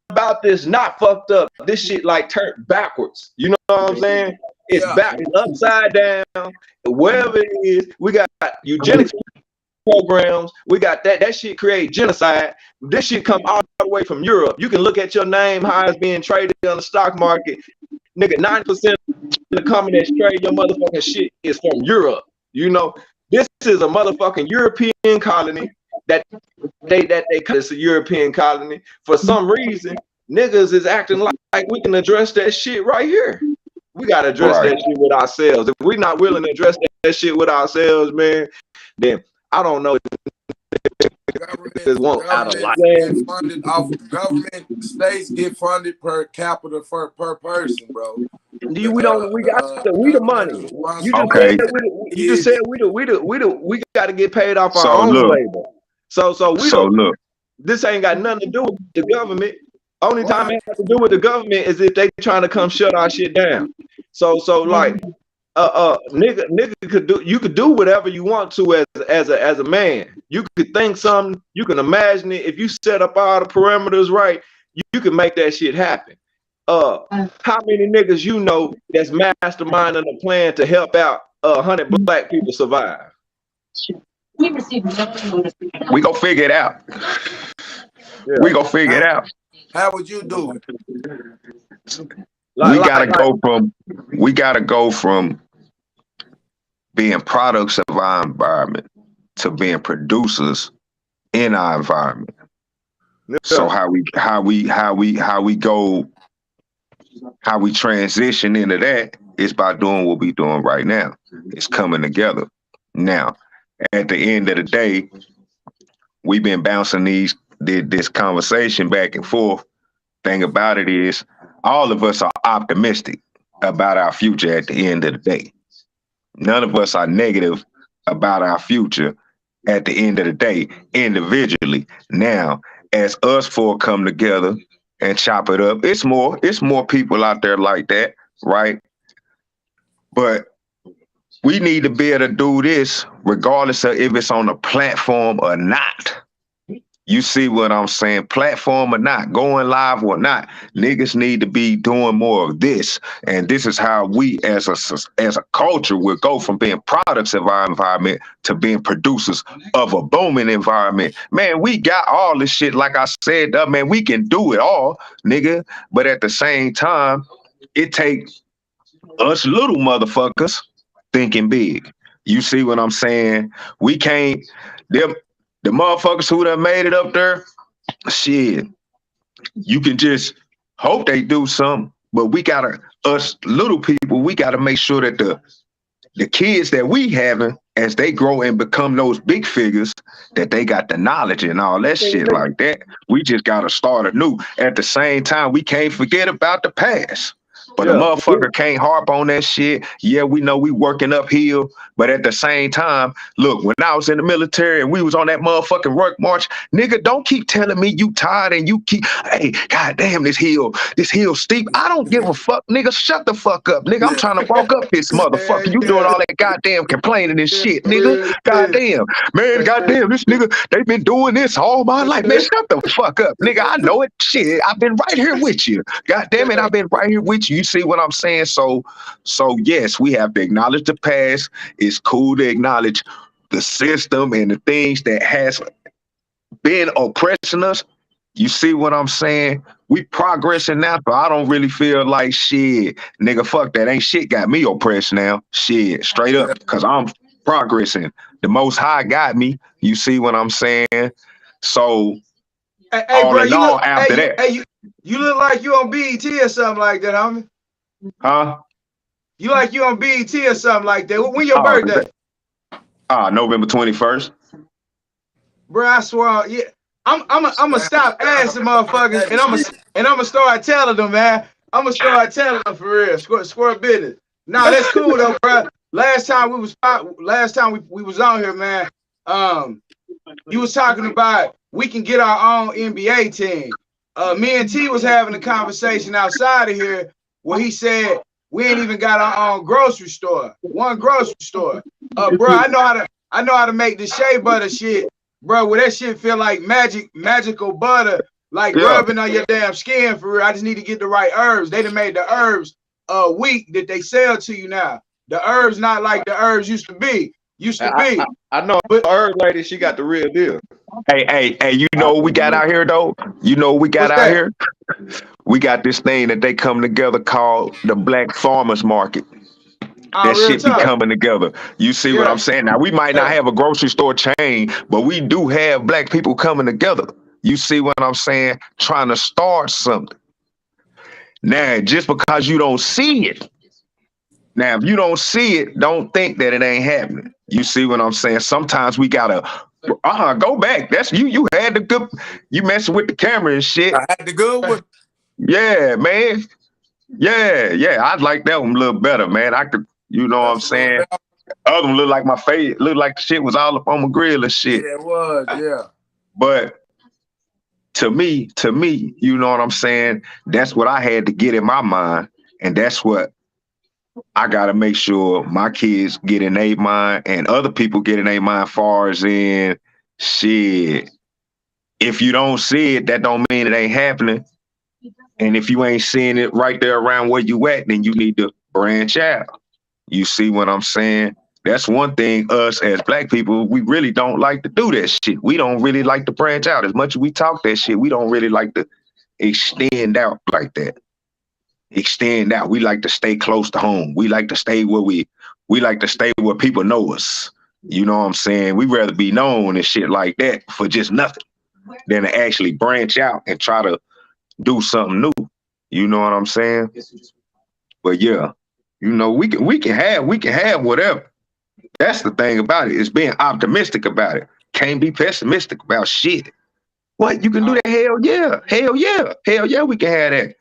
[SPEAKER 7] about this not fucked up. This shit like turned backwards. You know what I'm saying? It's back upside down. Wherever it is, we got eugenics programs. We got that shit create genocide. This shit come all the way from Europe. You can look at your name, how it's being traded on the stock market. Nigga, 9% of the company that's trading your motherfucking shit is from Europe. You know, this is a motherfucking European colony that they it's a European colony. For some reason, niggas is acting like we can address that shit right here. We gotta address that shit with ourselves. If we're not willing to address that shit with ourselves, man, then I don't know.
[SPEAKER 5] Get funded off government. States get funded per capita per person, bro.
[SPEAKER 7] We the money. You just said we got to get paid off our own labor. So we don't. This ain't got nothing to do with the government. Only time it has to do with the government is if they trying to come shut our shit down. So like nigga could do whatever you want to as a man. You could think something, you can imagine it. If you set up all the parameters right, you can make that shit happen. How many niggas you know that's masterminding a plan to help out 100 black people survive?
[SPEAKER 1] We gonna figure it out. We gonna figure it out.
[SPEAKER 5] How would you do it?
[SPEAKER 1] we gotta go from being products of our environment to being producers in our environment.
[SPEAKER 7] Yeah.
[SPEAKER 1] So how we transition into that is by doing what we doing right now. It's coming together. Now, at the end of the day, we've been bouncing this conversation back and forth. Thing about it is, all of us are optimistic about our future at the end of the day. None of us are negative about our future at the end of the day, individually. Now, as us four come together and chop it up, it's more people out there like that, right? But we need to be able to do this regardless of if it's on a platform or not. You see what I'm saying? Platform or not, going live or not, niggas need to be doing more of this. And this is how we as a culture will go from being products of our environment to being producers of a booming environment. Man, we got all this shit, like I said, man, we can do it all, nigga. But at the same time, it takes us little motherfuckers thinking big. You see what I'm saying? We can't, the motherfuckers who done made it up there, shit, you can just hope they do something, but us little people, we gotta make sure that the kids that we having, as they grow and become those big figures, that they got the knowledge and all that shit like that. We just gotta start anew. At the same time, we can't forget about the past. But a motherfucker can't harp on that shit. Yeah, we know we working uphill, but at the same time, look, when I was in the military and we was on that motherfucking work march, nigga, don't keep telling me you tired and you keep, hey, goddamn, this hill steep. I don't give a fuck, nigga. Shut the fuck up, nigga. I'm trying to walk up this motherfucker. You doing all that goddamn complaining and shit, nigga. Goddamn, man, goddamn, this nigga, they been doing this all my life. Man, shut the fuck up, nigga. I know it. Shit, I've been right here with you. Goddamn it, I've been right here with you. You see what I'm saying? So yes, we have to acknowledge the past. It's cool to acknowledge the system and the things that has been oppressing us. You see what I'm saying? We progressing now, but I don't really feel like shit, nigga, fuck that. Ain't shit got me oppressed now. Shit, straight up, because I'm progressing. The Most High got me. You see what I'm saying? So,
[SPEAKER 2] hey,
[SPEAKER 1] all
[SPEAKER 2] bro,
[SPEAKER 1] in all, after that.
[SPEAKER 2] You look like you on BET or something like that, homie.
[SPEAKER 1] Huh?
[SPEAKER 2] You like you on BET or something like that. When your birthday?
[SPEAKER 1] November 21st.
[SPEAKER 2] Bro, I swear, yeah. I'm gonna stop asking motherfuckers, and I'm gonna start telling them, man. I'm gonna start telling them for real. Square business. Nah, that's cool though, bro. Last time we was on here, man. You was talking about we can get our own NBA team. Me and T was having a conversation outside of here where he said we ain't even got our own grocery store. One grocery store. Bro, I know how to make the shea butter shit, bro. Where that shit feel like magical butter, like rubbing on your damn skin for real. I just need to get the right herbs. They done made the herbs weak that they sell to you now. The herbs not like the herbs used to be.
[SPEAKER 7] I know, but herb lady, she got the real deal.
[SPEAKER 1] Hey, you know what we got out here though? You know what we got out here? We got this thing that they come together called the Black Farmers Market. That shit be coming together. You see what I'm saying? Now, we might not have a grocery store chain, but we do have black people coming together. You see what I'm saying? Trying to start something. Now, just because you don't see it, now, if you don't see it, don't think that it ain't happening. You see what I'm saying? Sometimes we gotta go back. That's you had the good, you messing with the camera and shit.
[SPEAKER 5] I had the good one.
[SPEAKER 1] Yeah, man. Yeah. I'd like that one a little better, man. I could, you know what I'm saying? Other one look like my face, look like the shit was all up on my grill and shit.
[SPEAKER 5] Yeah, it was, yeah.
[SPEAKER 1] But to me, you know what I'm saying? That's what I had to get in my mind. And that's what I gotta make sure my kids get in their mind and other people get in their mind far as in shit. If you don't see it, that don't mean it ain't happening. And if you ain't seeing it right there around where you at, then you need to branch out. You see what I'm saying? That's one thing us as black people, we really don't like to do that shit. We don't really like to branch out. As much as we talk that shit, we don't really like to extend out like that. extend out. We like to stay close to home. We like to stay where we like to stay where people know us. You know what I'm saying? We rather be known and shit like that for just nothing than to actually branch out and try to do something new. You know what I'm saying? But yeah, you know, we can have whatever. That's the thing about it, is being optimistic about it. Can't be pessimistic about shit. What, you can do that? Hell yeah. Hell yeah. Hell yeah, we can have that.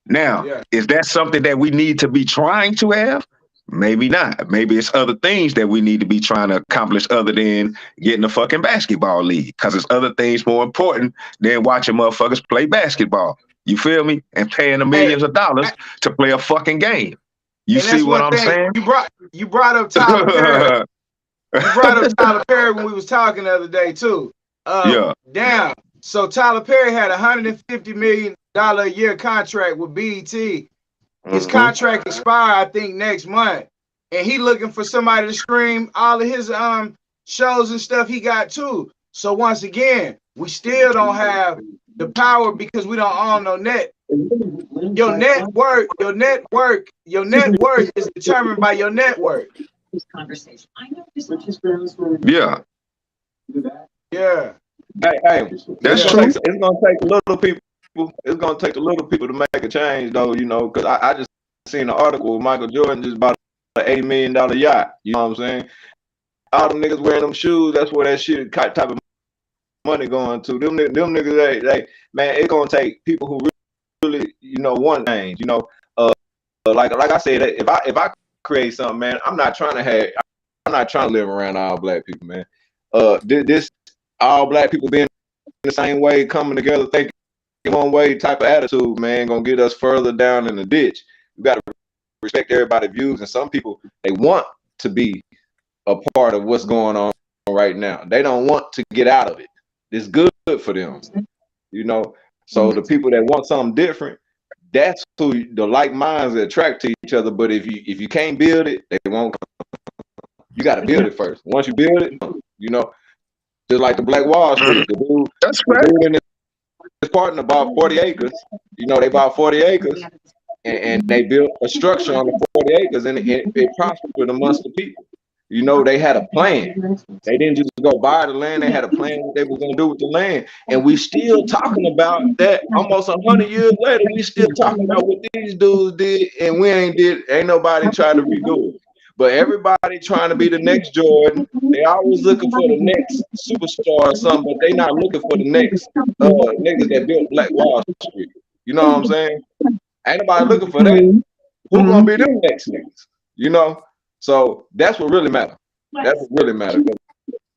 [SPEAKER 1] Now, is that something that we need to be trying to have? Maybe not. Maybe it's other things that we need to be trying to accomplish other than getting a fucking basketball league. Because there's other things more important than watching motherfuckers play basketball. You feel me? And paying the millions of dollars to play a fucking game. You see what I'm saying?
[SPEAKER 2] You brought up Tyler Perry. You brought up Tyler Perry when we was talking the other day too.
[SPEAKER 1] Yeah.
[SPEAKER 2] Damn. So Tyler Perry had $150 million a year contract with BET. His contract expire, I think, next month, and he looking for somebody to stream all of his shows and stuff he got too. So once again, we still don't have the power because we don't own no net. Your net worth is determined by your network.
[SPEAKER 1] Yeah.
[SPEAKER 7] Yeah. Hey,
[SPEAKER 1] that's true.
[SPEAKER 7] It's gonna take little people. It's gonna take the little people to make a change, though. You know, because I just seen an article. Michael Jordan just bought an $80 million yacht. You know what I'm saying? All them niggas wearing them shoes. That's where that shit type of money going to. Them niggas, they man, it's gonna take people who really, you know, want change. You know, like I said, if I create something, man, I'm not trying to live around all black people, man. This all black people being the same way, coming together, thinking one way type of attitude, man, gonna get us further down in the ditch. We gotta respect everybody's views, and some people, they want to be a part of what's going on right now. They don't want to get out of it. It's good for them, you know. So the people that want something different, that's who the like minds that attract to each other. But if you can't build it, they won't. You got to build it first. Once you build it, you know, just like the Black Wall Street, the dude and his partner bought 40 acres. You know, they bought 40 acres and they built a structure on the 40 acres, and it prospered amongst the people. You know, they had a plan. They didn't just go buy the land. They had a plan what they were going to do with the land. And we still talking about that almost 100 years later. We still talking about what these dudes did, and we ain't nobody trying to redo it. But everybody trying to be the next Jordan. They always looking for the next superstar or something, but they not looking for the next niggas that built Black Wall Street. You know what I'm saying? Ain't nobody looking for that. Who gonna be them next niggas? You know? So that's what really matters. That's what really matters.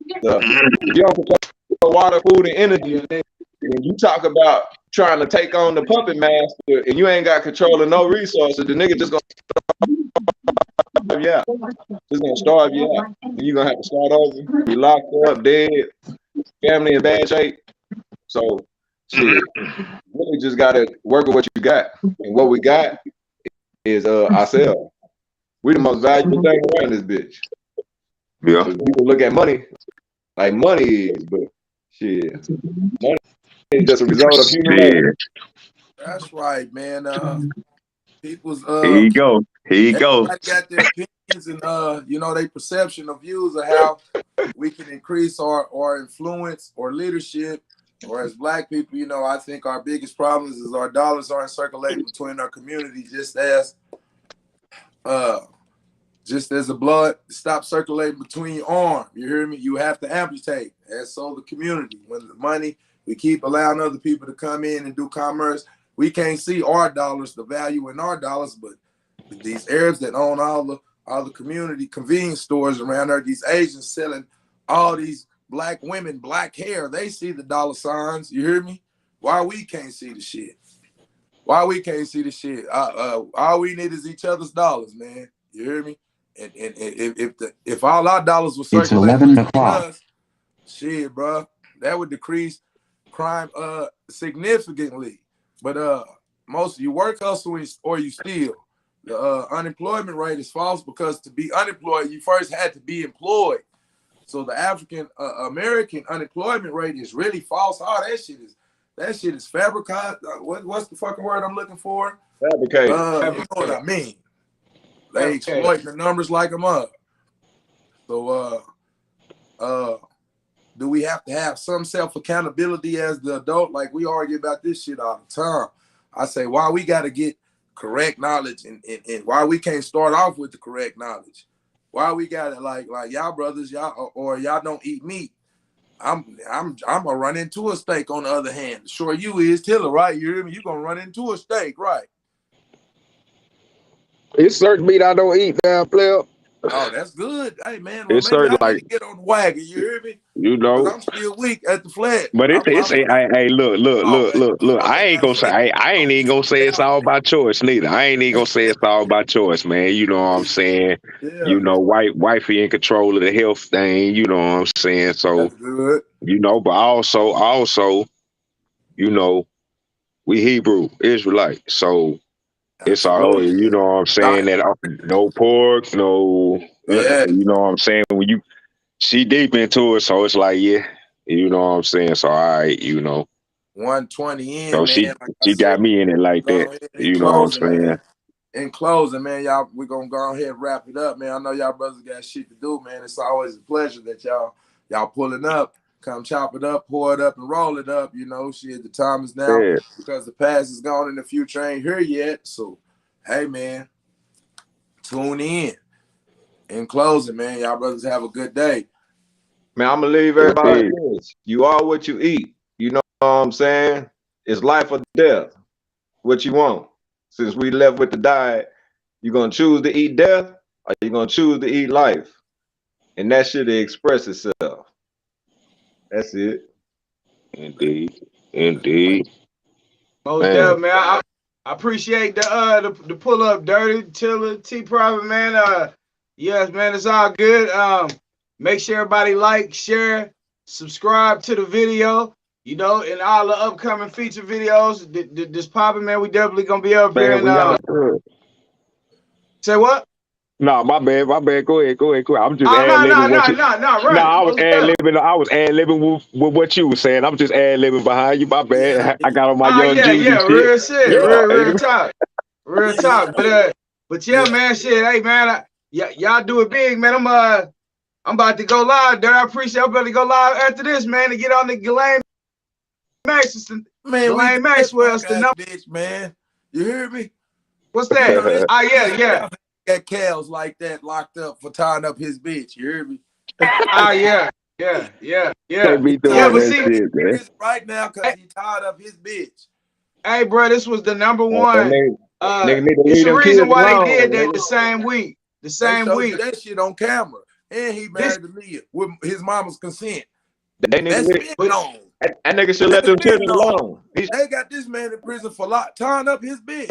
[SPEAKER 7] If you don't control water, food, and energy, and then when you talk about trying to take on the puppet master and you ain't got control of no resources, the nigga just gonna starve you out. Just gonna starve you out. And you're gonna have to start over, be locked up, dead, family in bad shape. So shit, really just gotta work with what you got. And what we got is ourselves. We the most valuable thing around this bitch.
[SPEAKER 1] Yeah.
[SPEAKER 7] People look at money like money is, but shit, money is just a result of human labor.
[SPEAKER 5] That's right, man. People's
[SPEAKER 1] Here you go.
[SPEAKER 5] Everybody got their opinions and you know, their perception of views of how we can increase our influence or leadership. Or as black people, you know, I think our biggest problems is our dollars aren't circulating between our community, just as the blood stops circulating between your arm. You hear me? You have to amputate. And so the community, when the money, we keep allowing other people to come in and do commerce. We can't see our dollars, the value in our dollars, but these Arabs that own all the community convenience stores around there, these Asians selling all these black women, black hair, they see the dollar signs. You hear me? Why we can't see the shit? Why we can't see the shit? All we need is each other's dollars, man. You hear me? And if all our dollars were circulating between us, shit, bro, that would decrease crime significantly. But most of you work, hustle, or you steal. The unemployment rate is false because to be unemployed, you first had to be employed. So the African American unemployment rate is really false. All that shit is That shit is fabricated. What's the fucking word I'm looking for?
[SPEAKER 7] Fabricated.
[SPEAKER 5] You know what I mean. They exploit the numbers like them up. So do we have to have some self-accountability as the adult? Like we argue about this shit all the time. I say, why we got to get correct knowledge and why we can't start off with the correct knowledge? Why we got to like y'all brothers, y'all or y'all don't eat meat. I'm gonna run into a steak on the other hand. Sure you is Tiller, right? You hear me? You gonna run into a steak, right?
[SPEAKER 1] It's certain meat I don't eat now, player.
[SPEAKER 5] Oh, that's good. Hey man, well
[SPEAKER 1] It's
[SPEAKER 5] maybe
[SPEAKER 1] certain
[SPEAKER 5] I need
[SPEAKER 1] like
[SPEAKER 5] to get on the wagon, you hear me?
[SPEAKER 1] you know.
[SPEAKER 5] Because I'm still weak at the flesh.
[SPEAKER 1] But it's hey, look. I ain't gonna say I ain't even gonna say it's all by choice neither. I ain't even gonna say it's all by choice, man. You know what I'm saying?
[SPEAKER 5] Yeah.
[SPEAKER 1] You know, wifey in control of the health thing, you know what I'm saying? So
[SPEAKER 5] That's good.
[SPEAKER 1] you know, but also, you know, we Hebrew, Israelite. So it's all,
[SPEAKER 5] Absolutely.
[SPEAKER 1] you know what I'm saying, that no pork, no
[SPEAKER 5] Yeah.
[SPEAKER 1] you know what I'm saying? When she deep into it, so it's like, yeah, you know what I'm saying? So all right, you know.
[SPEAKER 5] 120
[SPEAKER 1] So
[SPEAKER 5] in, man. Like I
[SPEAKER 1] she
[SPEAKER 5] said,
[SPEAKER 1] got me in it like
[SPEAKER 5] go
[SPEAKER 1] that.
[SPEAKER 5] ahead in
[SPEAKER 1] You know what I'm
[SPEAKER 5] closing,
[SPEAKER 1] saying?
[SPEAKER 5] man. In closing, man, y'all, we're gonna go ahead and wrap it up, man. I know y'all brothers got shit to do, man. It's always a pleasure that y'all pulling up, come chop it up, pour it up, and roll it up. You know, shit, the time is now
[SPEAKER 1] Yeah.
[SPEAKER 5] because the past is gone and the future ain't here yet. So, hey, man, tune in. In closing, man, y'all brothers have a good day.
[SPEAKER 7] Man, I'm gonna leave everybody with this. You are what you eat. You know what I'm saying? It's life or death. What you want? Since we left with the diet, you gonna choose to eat death or you gonna choose to eat life? And that should express itself. That's it.
[SPEAKER 1] Indeed.
[SPEAKER 2] Most
[SPEAKER 1] Man.
[SPEAKER 2] definitely, man. I appreciate the pull up, Dirty Tiller T Private, man. Yes, man, it's all good. Make sure everybody like, share, subscribe to the video. You know, and all the upcoming feature videos. This popping, man. We definitely gonna be up here. And say what?
[SPEAKER 1] No, my bad. Go ahead. I'm just
[SPEAKER 2] No,
[SPEAKER 1] ad-libbing what you.
[SPEAKER 2] right.
[SPEAKER 1] I was ad-libbing with what you were saying. I'm just ad-libbing behind you. My bad.
[SPEAKER 5] Yeah.
[SPEAKER 1] I got on my young Jews and shit.
[SPEAKER 2] Real shit.
[SPEAKER 1] Yeah.
[SPEAKER 2] Real talk. Real talk. But yeah, man, shit. Hey, man, y'all do it big, man. I'm about to go live there. I appreciate. I'm about to go live after this, man, to get on the Ghislaine Maxwell.
[SPEAKER 5] Man,
[SPEAKER 2] Ghislaine Maxwell's the number.
[SPEAKER 5] bitch, man. You hear me?
[SPEAKER 2] What's that? Yeah.
[SPEAKER 5] Got Cal's like that locked up for tying up his bitch. You hear me?
[SPEAKER 2] Yeah.
[SPEAKER 1] Can't be doing that shit, man.
[SPEAKER 5] Right now, because he tied up his bitch.
[SPEAKER 2] Hey, bro, this was the number one.
[SPEAKER 7] Nigga need to
[SPEAKER 2] It's
[SPEAKER 7] leave
[SPEAKER 2] the
[SPEAKER 7] them
[SPEAKER 2] reason
[SPEAKER 7] kids
[SPEAKER 2] why
[SPEAKER 7] alone,
[SPEAKER 2] they did that
[SPEAKER 7] nigga.
[SPEAKER 2] the same week. The same
[SPEAKER 5] They showed
[SPEAKER 2] week.
[SPEAKER 5] you that shit on camera. And he married to Leah with his mama's consent.
[SPEAKER 7] That nigga should let them children alone.
[SPEAKER 5] They got this man in prison for tying up his bitch.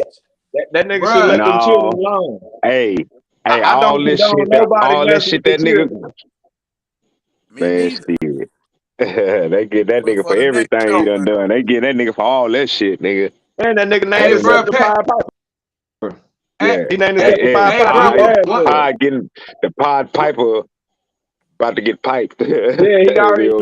[SPEAKER 7] That nigga should let them children alone.
[SPEAKER 1] Hey,
[SPEAKER 7] I don't condone nobody messing with the children.
[SPEAKER 1] Man, shit. They get that nigga for everything he done. They get that nigga for all that shit, nigga.
[SPEAKER 7] And that nigga named himself the Pied Piper.
[SPEAKER 1] Yeah.
[SPEAKER 7] He named himself the Pied Piper.
[SPEAKER 1] Getting the Pied Piper about to get piped.
[SPEAKER 7] Yeah, he already